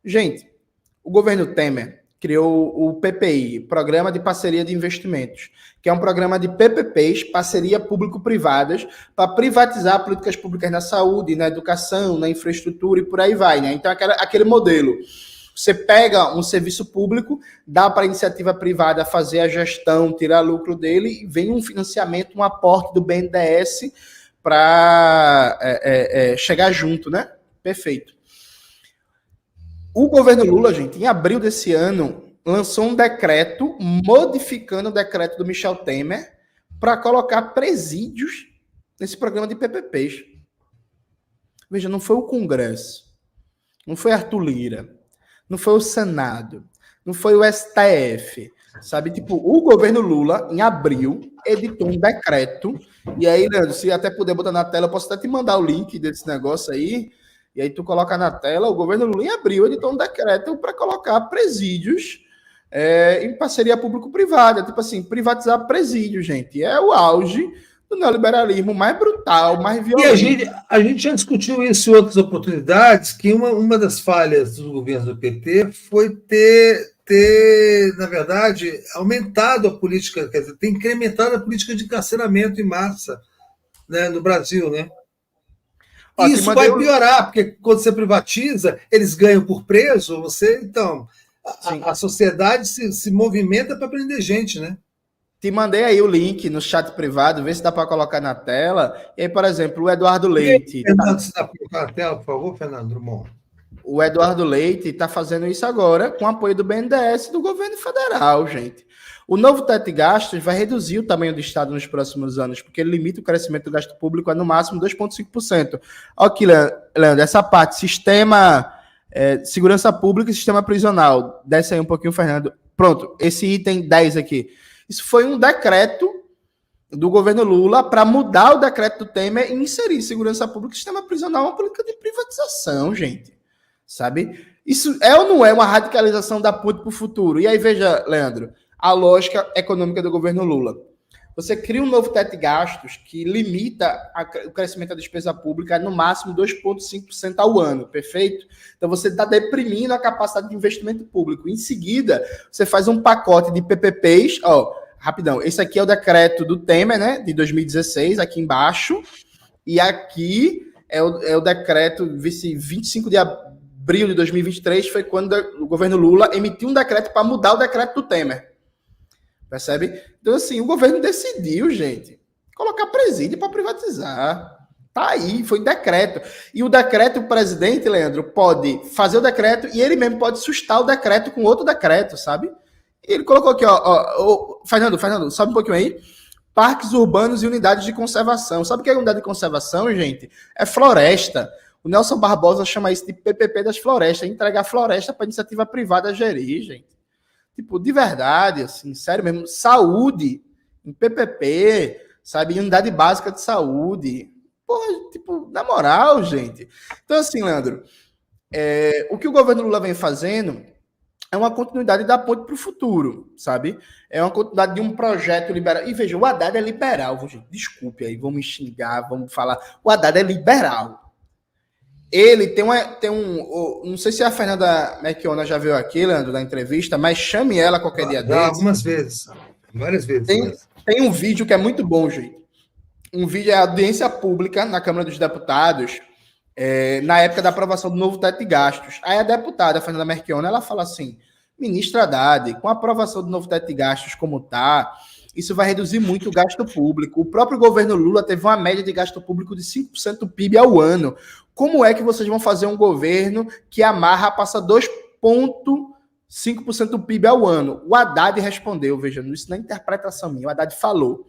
Gente, o governo Temer criou o PPI, Programa de Parceria de Investimentos, que é um programa de PPPs, parceria público-privadas, para privatizar políticas públicas na saúde, na educação, na infraestrutura e por aí vai, né? Então, aquele modelo. Você pega um serviço público, dá para a iniciativa privada fazer a gestão, tirar lucro dele, e vem um financiamento, um aporte do BNDES para chegar junto, né? Perfeito. O governo Lula, gente, em abril desse ano, lançou um decreto modificando o decreto do Michel Temer para colocar presídios nesse programa de PPPs. Veja, não foi o Congresso, não foi Arthur Lira, não foi o Senado, não foi o STF, sabe? Tipo, o governo Lula, em abril, editou um decreto, e aí, Leandro, se até puder botar na tela, eu posso até te mandar o link desse negócio aí, e aí tu coloca na tela, o governo Lula, em abril, editou um decreto para colocar presídios em parceria público-privada, tipo assim, privatizar presídios, gente. É o auge do neoliberalismo mais brutal, mais violento. E a gente já discutiu isso em outras oportunidades, que uma das falhas dos governos do PT foi ter ter, na verdade, aumentado a política, quer dizer, ter incrementado a política de encarceramento em massa, né, no Brasil, né? Isso vai piorar, porque quando você privatiza, eles ganham por preso, então, a sociedade se movimenta para prender gente, né? Te mandei aí o link no chat privado, vê se dá para colocar na tela. E aí, por exemplo, o Eduardo Leite. Fernando, se dá para colocar na tela, por favor, Fernando Drummond. O Eduardo Leite está fazendo isso agora com apoio do BNDES e do governo federal, gente. O novo teto de gastos vai reduzir o tamanho do Estado nos próximos anos, porque ele limita o crescimento do gasto público a no máximo 2,5%. Olha aqui, Leandro, essa parte, sistema, segurança pública e sistema prisional. Desce aí um pouquinho, Fernando. Pronto, esse item 10 aqui. Isso foi um decreto do governo Lula para mudar o decreto do Temer e inserir segurança pública e sistema prisional, uma política de privatização, gente. Sabe? Isso é ou não é uma radicalização da PUT para o futuro? E aí, veja, Leandro, a lógica econômica do governo Lula. Você cria um novo teto de gastos que limita o crescimento da despesa pública a, no máximo, 2,5% ao ano, perfeito? Então, você está deprimindo a capacidade de investimento público. Em seguida, você faz um pacote de PPPs, rapidão, esse aqui é o decreto do Temer, né, de 2016, aqui embaixo, e aqui é o decreto 25 de abril de 2023, foi quando o governo Lula emitiu um decreto para mudar o decreto do Temer. Percebe? Então, assim, o governo decidiu, gente, colocar presídio para privatizar. Tá aí, foi decreto. E o decreto, o presidente, Leandro, pode fazer o decreto e ele mesmo pode sustar o decreto com outro decreto, sabe? E ele colocou aqui, Fernando, sobe um pouquinho aí. Parques urbanos e unidades de conservação. Sabe o que é unidade de conservação, gente? É floresta. O Nelson Barbosa chama isso de PPP das florestas, entregar floresta para iniciativa privada gerir, gente. Tipo, de verdade, assim, sério mesmo, saúde em PPP, sabe, em unidade básica de saúde. Porra, tipo, na moral, gente. Então, assim, Leandro, o que o governo Lula vem fazendo é uma continuidade da ponte para o futuro, sabe? É uma continuidade de um projeto liberal. E veja, o Haddad é liberal, gente. Desculpe aí, vamos me xingar, vamos falar. O Haddad é liberal. Ele tem não sei se a Fernanda Merchiona já veio aqui, Leandro, na entrevista, mas chame ela qualquer dia desse. Algumas vezes, várias vezes. Tem um vídeo que é muito bom, gente. Um vídeo é a audiência pública na Câmara dos Deputados, na época da aprovação do novo teto de gastos. Aí a deputada, a Fernanda Merchiona, ela fala assim, ministra Haddad, com a aprovação do novo teto de gastos como está, isso vai reduzir muito o gasto público. O próprio governo Lula teve uma média de gasto público de 5% do PIB ao ano. Como é que vocês vão fazer um governo que amarra, passa 2,5% do PIB ao ano? O Haddad respondeu, veja, isso não é interpretação minha, o Haddad falou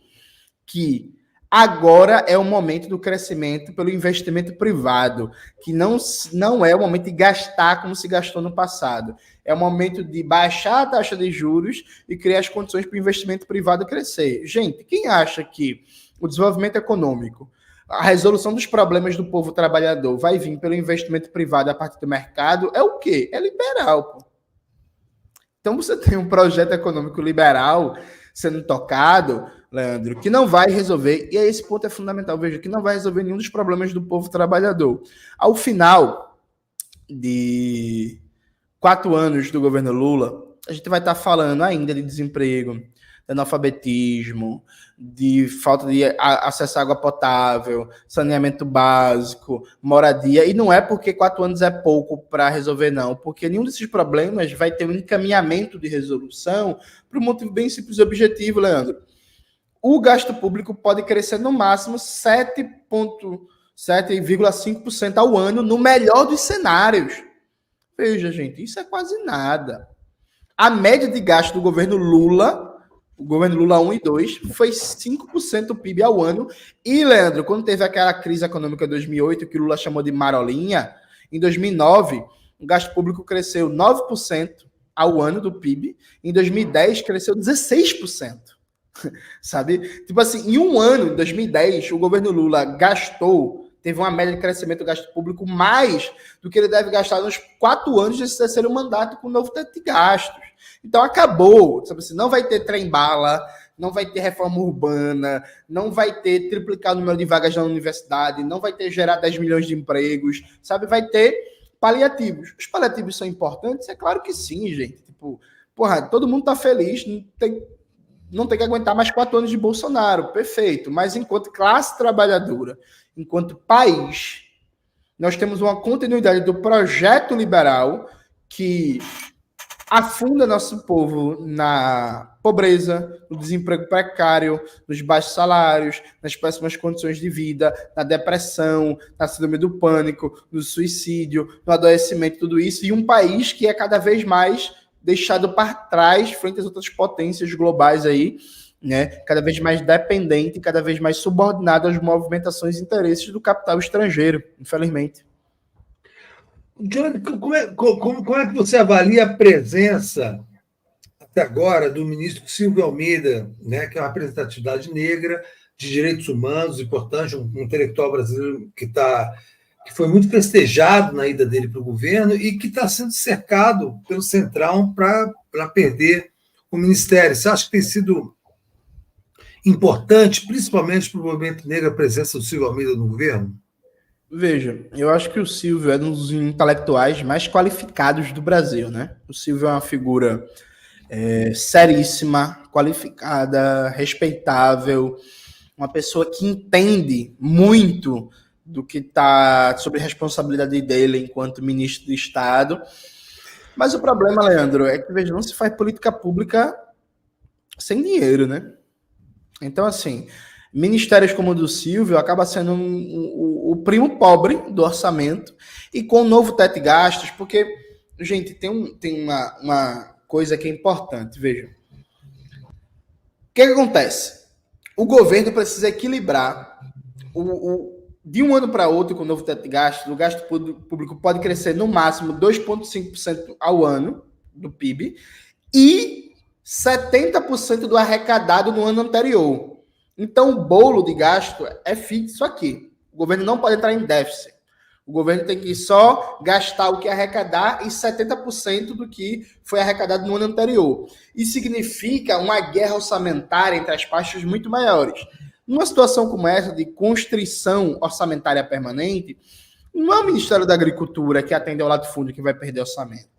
que agora é o momento do crescimento pelo investimento privado, que não é o momento de gastar como se gastou no passado. É o momento de baixar a taxa de juros e criar as condições para o investimento privado crescer. Gente, quem acha que o desenvolvimento econômico, a resolução dos problemas do povo trabalhador vai vir pelo investimento privado a partir do mercado, é o quê? É liberal, pô. Então você tem um projeto econômico liberal sendo tocado, Leandro, que não vai resolver, e esse ponto é fundamental, veja, que não vai resolver nenhum dos problemas do povo trabalhador. Ao final de 4 anos do governo Lula, a gente vai estar falando ainda de desemprego, de analfabetismo, de falta de acesso à água potável, saneamento básico, moradia, e não é porque 4 anos é pouco para resolver, não, porque nenhum desses problemas vai ter um encaminhamento de resolução por um motivo bem simples e objetivo, Leandro. O gasto público pode crescer no máximo 7,5% ao ano, no melhor dos cenários. Veja, gente, isso é quase nada. A média de gasto do governo Lula, o governo Lula 1 e 2, foi 5% do PIB ao ano. E, Leandro, quando teve aquela crise econômica de 2008, que o Lula chamou de marolinha, em 2009, o gasto público cresceu 9% ao ano do PIB. Em 2010, cresceu 16%. Sabe? Tipo assim, em um ano, em 2010, o governo Lula teve uma média de crescimento do gasto público mais do que ele deve gastar nos 4 anos desse terceiro mandato com o novo teto de gastos. Então acabou, sabe assim, não vai ter trem-bala, não vai ter reforma urbana, não vai ter triplicar o número de vagas na universidade, não vai ter gerar 10 milhões de empregos, sabe? Vai ter paliativos. Os paliativos são importantes? É claro que sim, gente. Tipo, Porra, todo mundo tá feliz, não tem que aguentar mais 4 anos de Bolsonaro, perfeito. Mas enquanto classe trabalhadora, enquanto país, nós temos uma continuidade do projeto liberal que afunda nosso povo na pobreza, no desemprego precário, nos baixos salários, nas péssimas condições de vida, na depressão, na síndrome do pânico, no suicídio, no adoecimento, tudo isso, e um país que é cada vez mais deixado para trás frente às outras potências globais aí, né? Cada vez mais dependente, cada vez mais subordinado às movimentações e interesses do capital estrangeiro, infelizmente. Johnny, como é que você avalia a presença até agora do ministro Silvio Almeida, né, que é uma representatividade negra de direitos humanos, importante, um intelectual brasileiro que foi muito festejado na ida dele para o governo e que está sendo cercado pelo Centrão para perder o ministério? Você acha que tem sido importante, principalmente para o movimento negro, a presença do Silvio Almeida no governo? Veja, eu acho que o Silvio é um dos intelectuais mais qualificados do Brasil, né? O Silvio é uma figura seríssima, qualificada, respeitável, uma pessoa que entende muito do que está sobre a responsabilidade dele enquanto ministro de Estado. Mas o problema, Leandro, é que, veja, não se faz política pública sem dinheiro, né? Então, assim, ministérios como o do Silvio acaba sendo o primo pobre do orçamento, e com o novo teto de gastos, porque, gente, tem uma coisa que é importante, veja. O que acontece? O governo precisa equilibrar de um ano para outro, com o novo teto de gastos, o gasto público pode crescer no máximo 2,5% ao ano do PIB e 70% do arrecadado no ano anterior. Então, o bolo de gasto é fixo aqui. O governo não pode entrar em déficit. O governo tem que só gastar o que arrecadar e 70% do que foi arrecadado no ano anterior. Isso significa uma guerra orçamentária entre as pastas muito maiores. Numa situação como essa, de constrição orçamentária permanente, não é o Ministério da Agricultura que atende ao latifúndio que vai perder orçamento.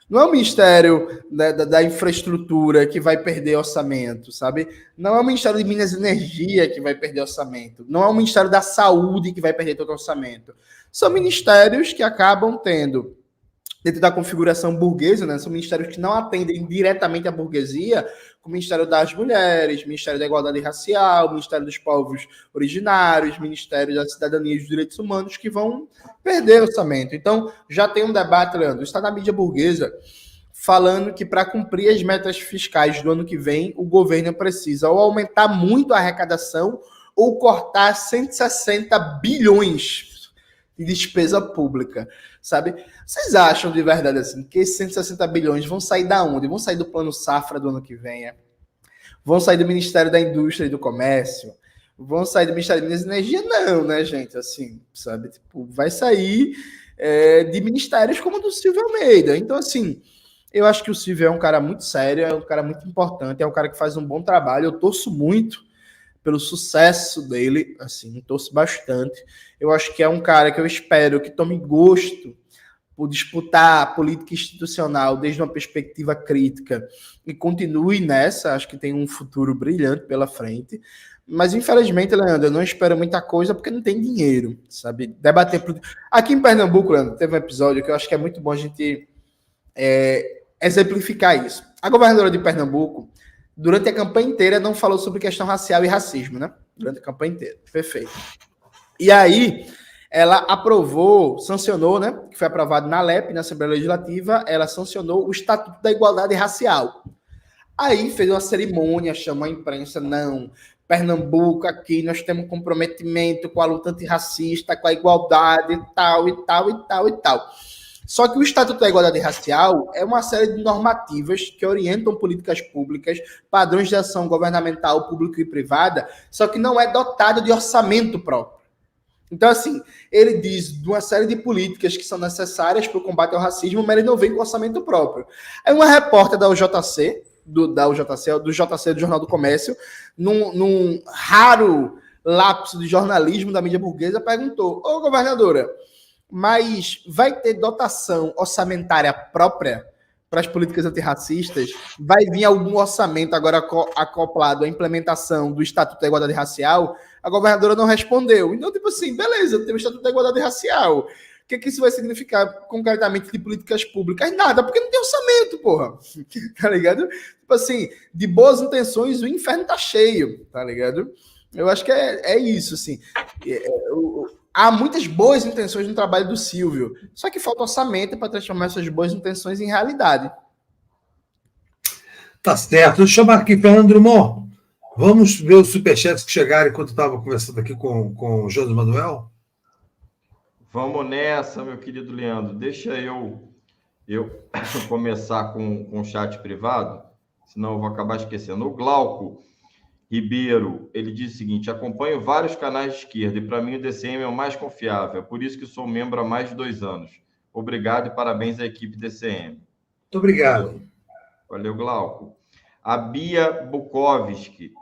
Não é o Ministério da Infraestrutura que vai perder orçamento, sabe? Não é o Ministério de Minas e Energia que vai perder orçamento. Não é o Ministério da Saúde que vai perder todo o orçamento. São ministérios que acabam tendo, dentro da configuração burguesa, né? São ministérios que não atendem diretamente à burguesia, como o Ministério das Mulheres, Ministério da Igualdade Racial, Ministério dos Povos Originários, Ministério da Cidadania e dos Direitos Humanos, que vão perder orçamento. Então, já tem um debate, Leandro, está na mídia burguesa, falando que para cumprir as metas fiscais do ano que vem, o governo precisa ou aumentar muito a arrecadação ou cortar 160 bilhões de despesa pública, sabe? Vocês acham de verdade assim que esses 160 bilhões vão sair da onde? Vão sair do Plano Safra do ano que vem? Vão sair do Ministério da Indústria e do Comércio? Vão sair do Ministério de Minas e Energia? Não, né, gente? Assim, sabe? Tipo, vai sair de ministérios como o do Silvio Almeida. Então, assim, eu acho que o Silvio é um cara muito sério, é um cara muito importante, é um cara que faz um bom trabalho. Eu torço muito pelo sucesso dele, assim, torço bastante. Eu acho que é um cara que eu espero que tome gosto por disputar a política institucional desde uma perspectiva crítica e continue nessa. Acho que tem um futuro brilhante pela frente. Mas, infelizmente, Leandro, eu não espero muita coisa porque não tem dinheiro, sabe? Debater... Aqui em Pernambuco, Leandro, teve um episódio que eu acho que é muito bom a gente exemplificar isso. A governadora de Pernambuco, durante a campanha inteira, não falou sobre questão racial e racismo, né? Durante a campanha inteira. Perfeito. E aí, ela aprovou, sancionou, né? Que foi aprovado na LEP, na Assembleia Legislativa, ela sancionou o Estatuto da Igualdade Racial. Aí fez uma cerimônia, chamou a imprensa, não, Pernambuco, aqui nós temos um comprometimento com a luta antirracista, com a igualdade e tal, e tal, e tal, e tal. Só que o Estatuto da Igualdade Racial é uma série de normativas que orientam políticas públicas, padrões de ação governamental, pública e privada, só que não é dotado de orçamento próprio. Então, assim, ele diz de uma série de políticas que são necessárias para o combate ao racismo, mas ele não vem com orçamento próprio. Aí uma repórter da UJC, do JC, do Jornal do Comércio, num raro lapso de jornalismo da mídia burguesa, perguntou: ô governadora, mas vai ter dotação orçamentária própria para as políticas antirracistas, vai vir algum orçamento agora acoplado à implementação do Estatuto da Igualdade Racial, a governadora não respondeu. Então, tipo assim, beleza, tem o Estatuto da Igualdade Racial. O que isso vai significar concretamente de políticas públicas? Nada, porque não tem orçamento, porra. Tá ligado? Tipo assim, de boas intenções, o inferno tá cheio, tá ligado? Eu acho que é isso, assim. Há muitas boas intenções no trabalho do Silvio, só que falta orçamento para transformar essas boas intenções em realidade. Tá certo. Deixa eu chamar aqui, Fernando Drummond. Vamos ver os superchats que chegaram enquanto eu estava conversando aqui com o José Manuel? Vamos nessa, meu querido Leandro. Deixa eu começar com o chat privado, senão eu vou acabar esquecendo. O Glauco Ribeiro, ele diz o seguinte: acompanho vários canais de esquerda e para mim o DCM é o mais confiável, é por isso que sou membro há mais de 2 anos. Obrigado e parabéns à equipe DCM. Muito obrigado. Valeu, Glauco. A Bia Bukovski,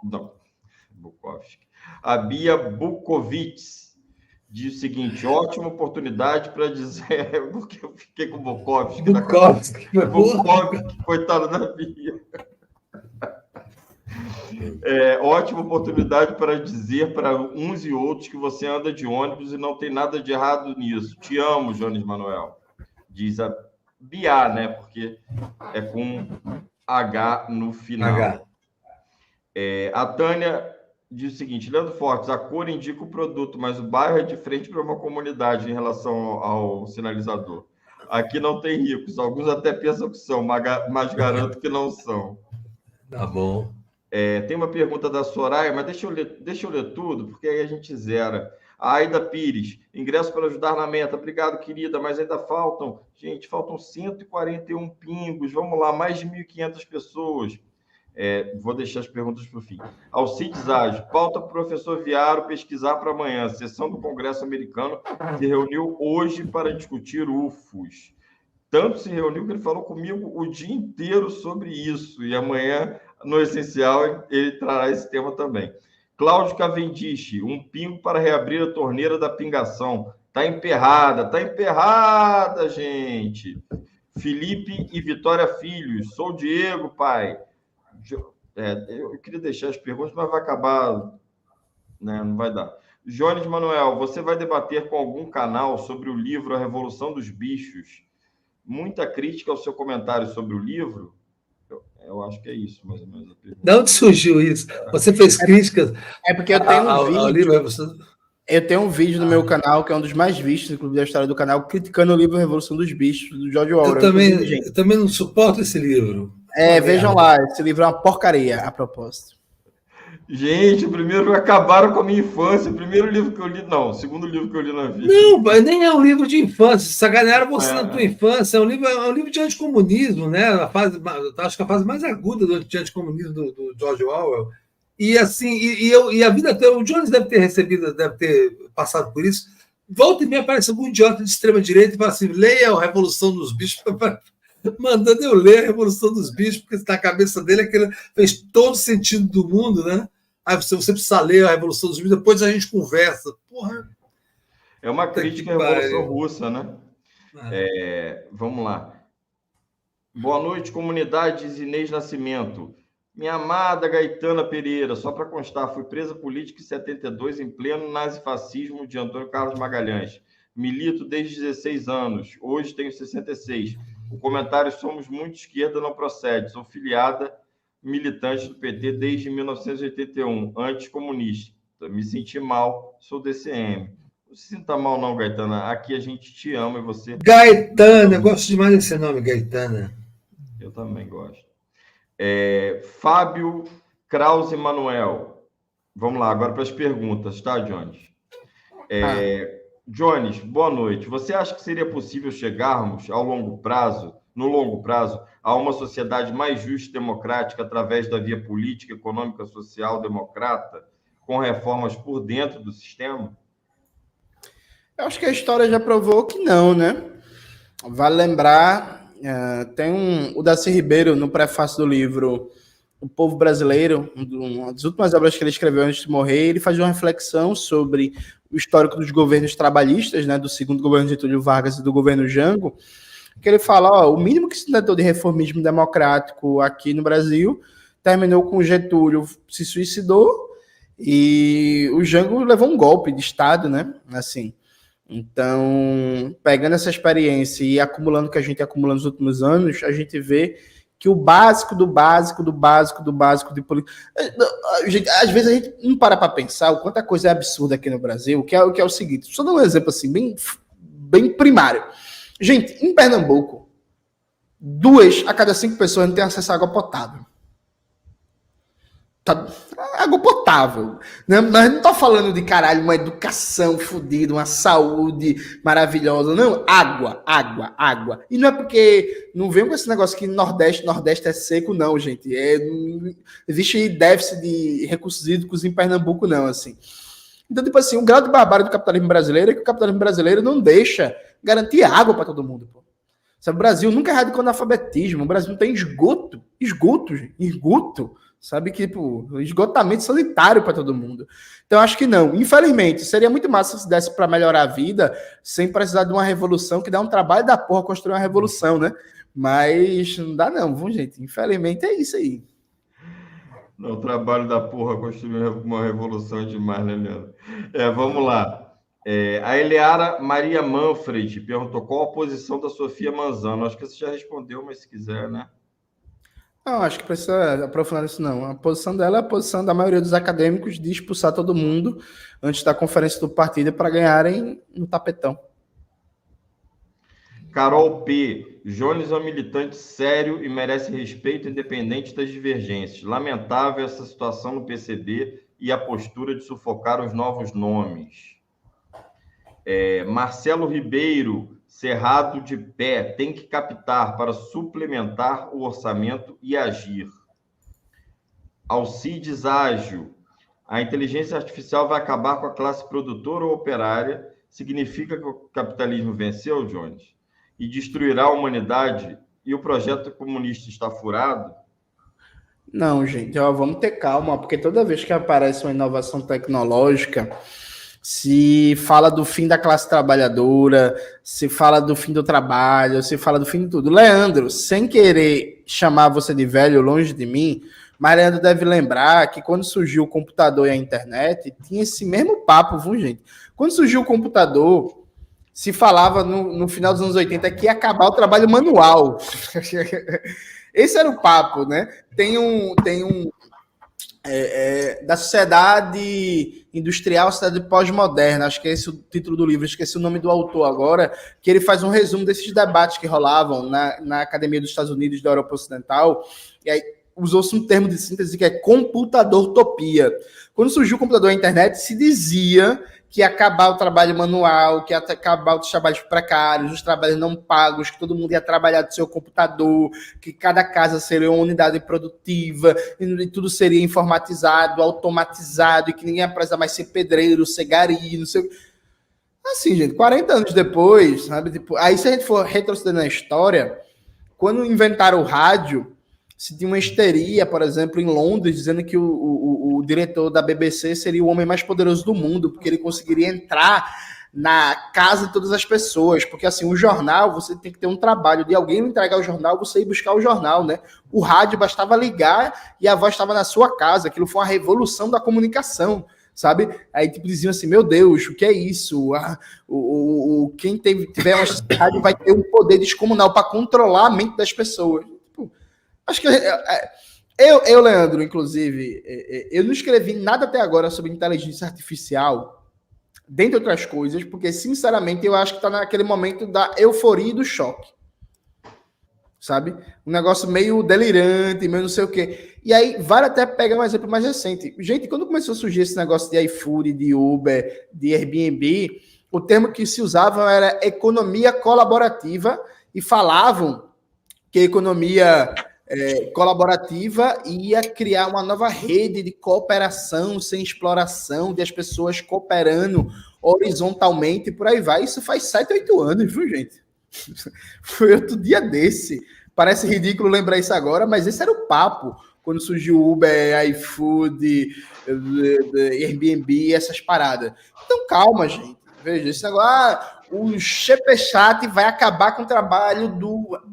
a Bia Bukovitz diz o seguinte: ótima oportunidade para dizer, porque eu fiquei com Bukovski. Bukovski, coitado da Bia. Ótima oportunidade para dizer para uns e outros que você anda de ônibus e não tem nada de errado nisso. Te amo, Jones Manuel. Diz a Bia, né? Porque é com H no final. H. A Tânia diz o seguinte: Leandro Fortes, a cor indica o produto, mas o bairro é de frente para uma comunidade em relação ao sinalizador. Aqui não tem ricos, alguns até pensam que são, mas garanto que não são. Tá bom. Tem uma pergunta da Soraya, mas deixa eu ler tudo, porque aí a gente zera. A Aida Pires, ingresso para ajudar na meta. Obrigado, querida, mas ainda faltam 141 pingos. Vamos lá, mais de 1.500 pessoas. Vou deixar as perguntas para o fim. Alcides Age, pauta para o professor Viaro pesquisar para amanhã. A sessão do Congresso americano se reuniu hoje para discutir UFOs. Tanto se reuniu que ele falou comigo o dia inteiro sobre isso. E amanhã, no Essencial, ele trará esse tema também. Cláudio Cavendish, um pingo para reabrir a torneira da pingação. Tá emperrada, gente. Felipe e Vitória Filhos, sou o Diego, pai. Eu queria deixar as perguntas, mas vai acabar, né? Não vai dar. Jones Manuel, você vai debater com algum canal sobre o livro A Revolução dos Bichos? Muita crítica ao seu comentário sobre o livro? Eu acho que é isso, mais ou menos. De onde surgiu isso? Você fez críticas? Porque eu tenho um vídeo. Ao livro, eu tenho um vídeo no meu canal, que é um dos mais vistos, inclusive, da história do canal, criticando o livro A Revolução dos Bichos, do George Orwell. Eu também não suporto esse livro. Vejam lá, esse livro é uma porcaria, a propósito. Gente, primeiro acabaram com a minha infância. O primeiro livro que eu li, não, o segundo livro que eu li na vida. Não, nem é um livro de infância. Sacanearam você na tua infância. É um livro de anticomunismo, né? Acho que a fase mais aguda do anticomunismo do George Orwell. E assim, e a vida toda, o Jones deve ter passado por isso. Volta e meia aparece algum idiota de extrema-direita e fala assim: leia a Revolução dos Bichos, mandando eu ler a Revolução dos Bichos, porque na cabeça dele aquilo fez todo sentido do mundo, né? Aí você precisa ler a Revolução dos Bichos, depois a gente conversa. Porra. É uma crítica à Revolução Russa, né? Vamos lá. Boa noite, comunidades Inês Nascimento. Minha amada Gaetana Pereira, só para constar, fui presa política em 72 em pleno nazifascismo de Antônio Carlos Magalhães. Milito desde 16 anos, hoje tenho 66. O comentário "somos muito esquerda" não procede. Sou filiada militante do PT desde 1981, anticomunista. Me senti mal, sou DCM. Não se sinta mal não, Gaetana. Aqui a gente te ama e você... Gaetana, eu gosto demais desse nome, Gaetana. Eu também gosto. Fábio Krause Manuel. Vamos lá, agora para as perguntas, tá, Jones? Jones, boa noite. Você acha que seria possível chegarmos no longo prazo, a uma sociedade mais justa e democrática através da via política, econômica, social, democrata, com reformas por dentro do sistema? Eu acho que a história já provou que não, né? Vale lembrar, tem o Darcy Ribeiro, no prefácio do livro O Povo Brasileiro, uma das últimas obras que ele escreveu antes de morrer, ele faz uma reflexão sobre o histórico dos governos trabalhistas, né, do segundo governo Getúlio Vargas e do governo Jango, que ele fala, ó, o mínimo que se tentou de reformismo democrático aqui no Brasil terminou com o Getúlio se suicidou e o Jango levou um golpe de Estado, né? Assim, então, pegando essa experiência e acumulando o que a gente acumulou nos últimos anos, a gente vê que o básico do básico do básico do básico de política... Às vezes a gente não para pensar o quanto a coisa é absurda aqui no Brasil, que é o seguinte, só dar um exemplo assim, bem primário. Gente, em Pernambuco, 2 a cada 5 pessoas não têm acesso à água potável. Água potável, né? Mas não tô falando de caralho, uma educação fodida, uma saúde maravilhosa, não, água. E não é porque não vem com esse negócio que Nordeste é seco, não, gente. Não existe déficit de recursos hídricos em Pernambuco, não, assim. Então, tipo assim, o grau de barbárie do capitalismo brasileiro é que o capitalismo brasileiro não deixa garantir água para todo mundo, pô. Sabe, o Brasil nunca erradicou analfabetismo, o Brasil não tem esgoto, sabe, que, tipo, esgotamento sanitário para todo mundo. Então, acho que não. Infelizmente, seria muito massa se desse para melhorar a vida sem precisar de uma revolução, que dá um trabalho da porra construir uma revolução, né? Mas não dá não, viu, gente? Infelizmente é isso aí. Não, o trabalho da porra construir uma revolução é demais, né, Leandro? Vamos lá. A Eliara Maria Manfred perguntou qual a posição da Sofia Manzano. Acho que você já respondeu, mas se quiser, né? Não, acho que precisa aprofundar isso, não. A posição dela é a posição da maioria dos acadêmicos de expulsar todo mundo antes da conferência do partido para ganharem no tapetão. Carol P. Jones é um militante sério e merece respeito independente das divergências. Lamentável essa situação no PCB e a postura de sufocar os novos nomes. Marcelo Ribeiro, Cerrado de pé, tem que captar para suplementar o orçamento e agir. Alcides Ágil, a inteligência artificial vai acabar com a classe produtora ou operária? Significa que o capitalismo venceu, Jones? E destruirá a humanidade? E o projeto comunista está furado? Não, gente, ó, vamos ter calma, porque toda vez que aparece uma inovação tecnológica, se fala do fim da classe trabalhadora, se fala do fim do trabalho, se fala do fim de tudo. Leandro, sem querer chamar você de velho longe de mim, mas Leandro deve lembrar que quando surgiu o computador e a internet, tinha esse mesmo papo, viu, gente? Quando surgiu o computador, se falava no final dos anos 80 que ia acabar o trabalho manual. Esse era o papo, né? Tem um da sociedade industrial, sociedade pós-moderna, acho que é esse o título do livro, esqueci o nome do autor agora, que ele faz um resumo desses debates que rolavam na Academia dos Estados Unidos da Europa Ocidental, e aí usou-se um termo de síntese que é computador-topia. Quando surgiu o computador e a internet, se dizia que ia acabar o trabalho manual, que ia acabar os trabalhos precários, os trabalhos não pagos, que todo mundo ia trabalhar do seu computador, que cada casa seria uma unidade produtiva, e tudo seria informatizado, automatizado, e que ninguém ia precisar mais ser pedreiro, ser gari, não sei o que. Assim, gente, 40 anos depois, sabe? Tipo, aí se a gente for retroceder na história, quando inventaram o rádio, se tinha uma histeria, por exemplo, em Londres, dizendo que o diretor da BBC seria o homem mais poderoso do mundo, porque ele conseguiria entrar na casa de todas as pessoas, porque assim, o jornal, você tem que ter um trabalho de alguém entregar o jornal, você ir buscar o jornal, né? O rádio bastava ligar e a voz estava na sua casa, aquilo foi uma revolução da comunicação, sabe? Aí tipo, diziam assim, meu Deus, o que é isso? Quem tiver uma rádio vai ter um poder descomunal para controlar a mente das pessoas. Acho que eu, Leandro, inclusive, eu não escrevi nada até agora sobre inteligência artificial, dentre outras coisas, porque, sinceramente, eu acho que está naquele momento da euforia e do choque. Sabe? Um negócio meio delirante, meio não sei o quê. E aí, vale até pegar um exemplo mais recente. Gente, quando começou a surgir esse negócio de iFood, de Uber, de Airbnb, o termo que se usava era economia colaborativa e falavam que a economia colaborativa ia criar uma nova rede de cooperação sem exploração, de as pessoas cooperando horizontalmente e por aí vai. Isso faz 7, 8 anos, viu, gente? Foi outro dia desse. Parece ridículo lembrar isso agora, mas esse era o papo quando surgiu o Uber, iFood, Airbnb, essas paradas. Então calma, gente. Veja, esse negócio, o Chepechat vai acabar com o trabalho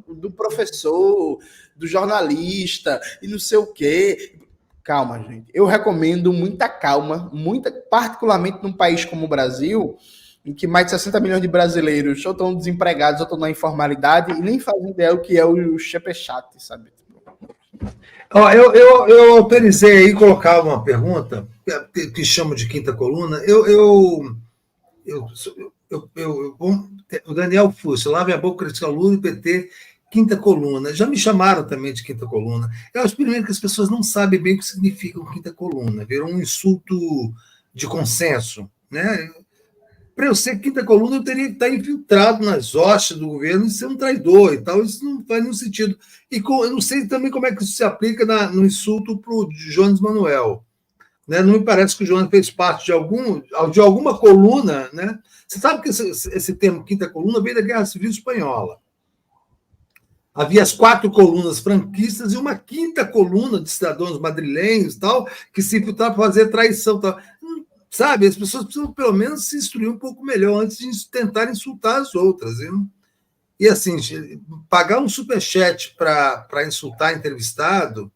do professor, do jornalista, e não sei o quê. Calma, gente. Eu recomendo muita calma, particularmente num país como o Brasil, em que mais de 60 milhões de brasileiros ou estão desempregados ou estão na informalidade e nem fazem ideia o que é o Chepechat, sabe? Ó, eu autorizei aí colocar uma pergunta que chamo de quinta coluna. O Daniel Fusso, lá minha boca, Cristian Lula e PT, quinta coluna. Já me chamaram também de quinta coluna. Eu acho primeiro que as pessoas não sabem bem o que significa quinta coluna. Virou um insulto de consenso, né? Para eu ser quinta coluna, eu teria que estar infiltrado nas hostes do governo e ser um traidor e tal. Isso não faz nenhum sentido. E eu não sei também como é que isso se aplica no insulto para o Jones Manuel. Né? Não me parece que o Jones fez parte de alguma coluna. Né? Você sabe que esse termo quinta coluna veio da Guerra Civil Espanhola. Havia as 4 colunas franquistas e uma quinta coluna de cidadãos madrilenhos tal, que se infiltraram para fazer traição. Tal. Sabe, as pessoas precisam pelo menos se instruir um pouco melhor antes de tentar insultar as outras. Viu? E assim, pagar um superchat para insultar entrevistado,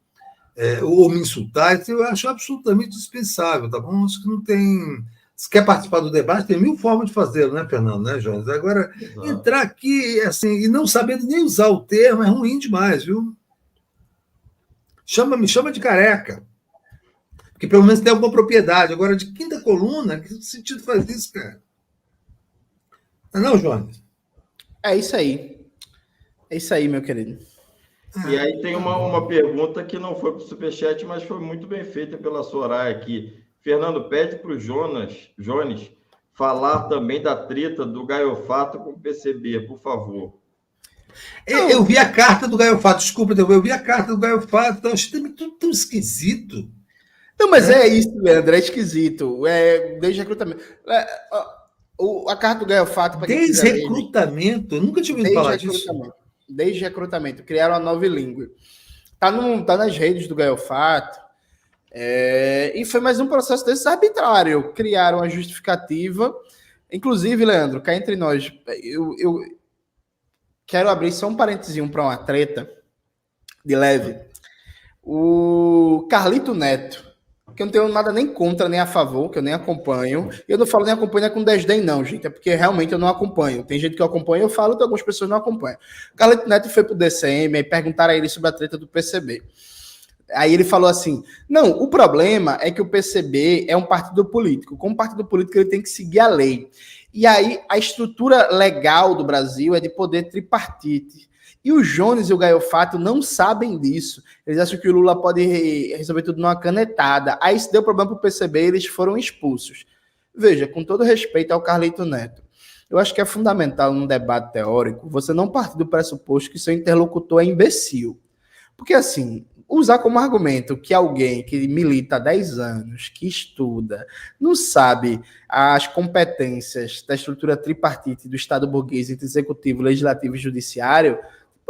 ou me insultar, eu acho absolutamente dispensável, tá bom? Acho que não tem. Se quer participar do debate, tem 1000 formas de fazê-lo, né, Fernando? Né, Jones? Agora, entrar aqui assim, e não sabendo nem usar o termo é ruim demais, viu? Me chama de careca. Porque pelo menos tem alguma propriedade. Agora, de quinta coluna, que sentido faz isso, cara? Não, Jones? É isso aí. É isso aí, meu querido. E aí tem uma pergunta que não foi para o Superchat, mas foi muito bem feita pela Soraya aqui. Fernando, pede para o Jones falar também da treta do Gaiofato com o PCB, por favor. Eu vi a carta do Gaiofato, desculpa, eu vi a carta do Gaiofato, então achei tudo tão esquisito. Não, mas é isso, Leandro, é esquisito. Desde recrutamento. A carta do Gaiofato... Desde recrutamento? Eu nunca tinha ouvido falar disso. Desde recrutamento. Criaram a nova língua. Tá nas redes do Gaiofato. E foi mais um processo desse arbitrário. Criaram a justificativa. Inclusive, Leandro, cá entre nós, eu quero abrir só um parentezinho para uma treta de leve. O Carlito Neto, que eu não tenho nada nem contra, nem a favor, que eu nem acompanho. Eu não falo nem acompanho, nem com desdém, não, gente. É porque realmente eu não acompanho. Tem gente que eu acompanho, eu falo, tem algumas pessoas não acompanham. O Carlito Neto foi pro DCM, aí perguntaram a ele sobre a treta do PCB. Aí ele falou assim, não, o problema é que o PCB é um partido político. Como partido político, ele tem que seguir a lei. E aí, a estrutura legal do Brasil é de poder tripartite. E o Jones e o Gaiofato não sabem disso. Eles acham que o Lula pode resolver tudo numa canetada. Aí, se deu problema para o PCB, eles foram expulsos. Veja, com todo respeito ao Carlito Neto, eu acho que é fundamental num debate teórico você não partir do pressuposto que seu interlocutor é imbecil. Porque, assim, usar como argumento que alguém que milita há 10 anos, que estuda, não sabe as competências da estrutura tripartite do Estado burguês entre executivo, legislativo e judiciário,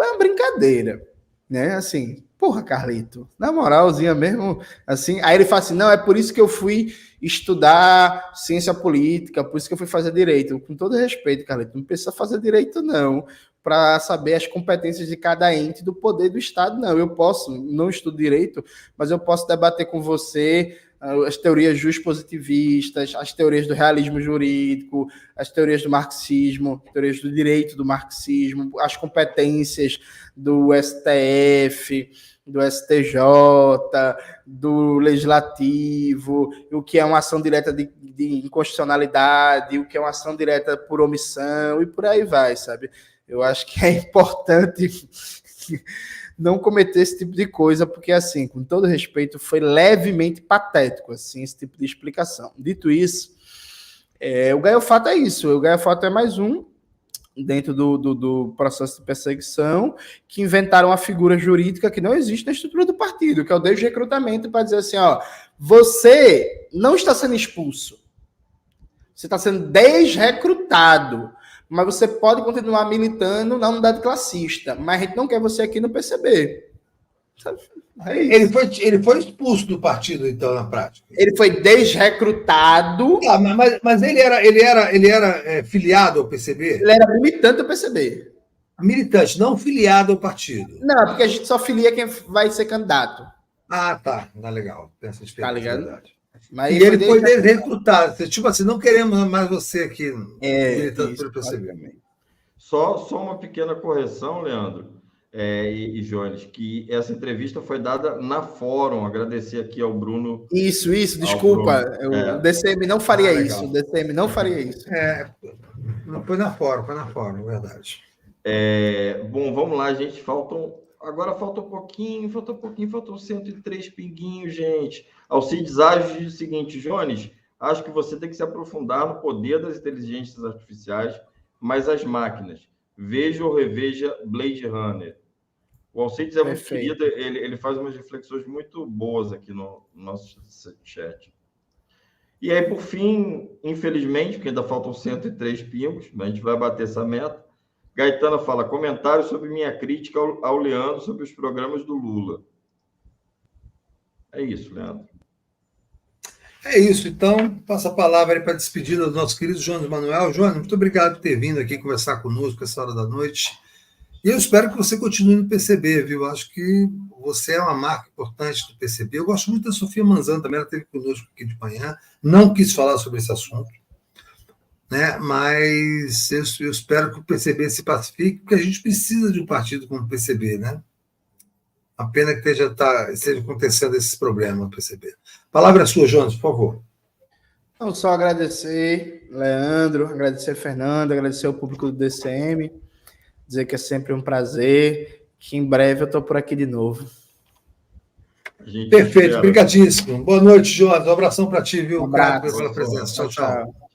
é uma brincadeira, né? Assim, porra, Carlito, na moralzinha mesmo, assim. Aí ele fala assim, não, é por isso que eu fui estudar ciência política, por isso que eu fui fazer direito. Com todo respeito, Carlito, não precisa fazer direito, não, para saber as competências de cada ente do poder do Estado, não. Eu não estudo direito, mas eu posso debater com você as teorias juspositivistas, as teorias do realismo jurídico, as teorias do marxismo, teorias do direito do marxismo, as competências do STF, do STJ, do Legislativo, o que é uma ação direta de inconstitucionalidade, o que é uma ação direta por omissão, e por aí vai, sabe? Eu acho que é importante não cometer esse tipo de coisa, porque, assim, com todo respeito, foi levemente patético, assim, esse tipo de explicação. Dito isso, o Gaiofato é isso. O Gaiofato é mais um dentro do processo de perseguição, que inventaram uma figura jurídica que não existe na estrutura do partido, que é o desrecrutamento, para dizer assim, ó, você não está sendo expulso, você está sendo desrecrutado, mas você pode continuar militando na unidade classista, mas a gente não quer você aqui no PCB. Ele foi expulso do partido, então, na prática. Ele foi desrecrutado. Mas ele era filiado ao PCB? Ele era militante do PCB. Militante, não filiado ao partido. Não, porque a gente só filia quem vai ser candidato. Ah, tá. Tá legal. Pensa diferente, Tá ligado? verdade. Mas E ele foi recrutado. Tipo assim, não queremos mais você aqui militando pelo PCB. Só uma pequena correção, Leandro e Jones, que essa entrevista foi dada na Fórum. Agradecer aqui ao Bruno. Isso, desculpa. O DCM não faria isso. O DCM não faria isso. Não foi na Fórum, verdade. Bom, vamos lá, gente. Agora falta um pouquinho, faltam 103 pinguinhos, gente. Alcides Ages diz o seguinte: Jones, acho que você tem que se aprofundar no poder das inteligências artificiais, mas as máquinas. Veja ou reveja Blade Runner. O Alcides é muito querido, ele faz umas reflexões muito boas aqui no nosso chat. E aí, por fim, infelizmente, porque ainda faltam 103 pingos, a gente vai bater essa meta, Gaetana fala: comentário sobre minha crítica ao Leandro sobre os programas do Lula. É isso, Leandro. É isso, então, passa a palavra aí para a despedida do nosso querido Jones Manuel. Jones, muito obrigado por ter vindo aqui conversar conosco essa hora da noite. E eu espero que você continue no PCB, viu? Acho que você é uma marca importante do PCB. Eu gosto muito da Sofia Manzano também, ela esteve conosco aqui de manhã, não quis falar sobre esse assunto, né? Mas eu espero que o PCB se pacifique, porque a gente precisa de um partido como o PCB, né? A pena que esteja acontecendo esses problemas no PCB. A palavra é sua, Jones, por favor. Não, só agradecer, Leandro, agradecer, Fernando, agradecer ao público do DCM, dizer que é sempre um prazer, que em breve eu estou por aqui de novo. Perfeito, obrigadíssimo. Boa noite, Jones. Um abração para ti, viu? Um abraço. Obrigado pela presença. Tchau.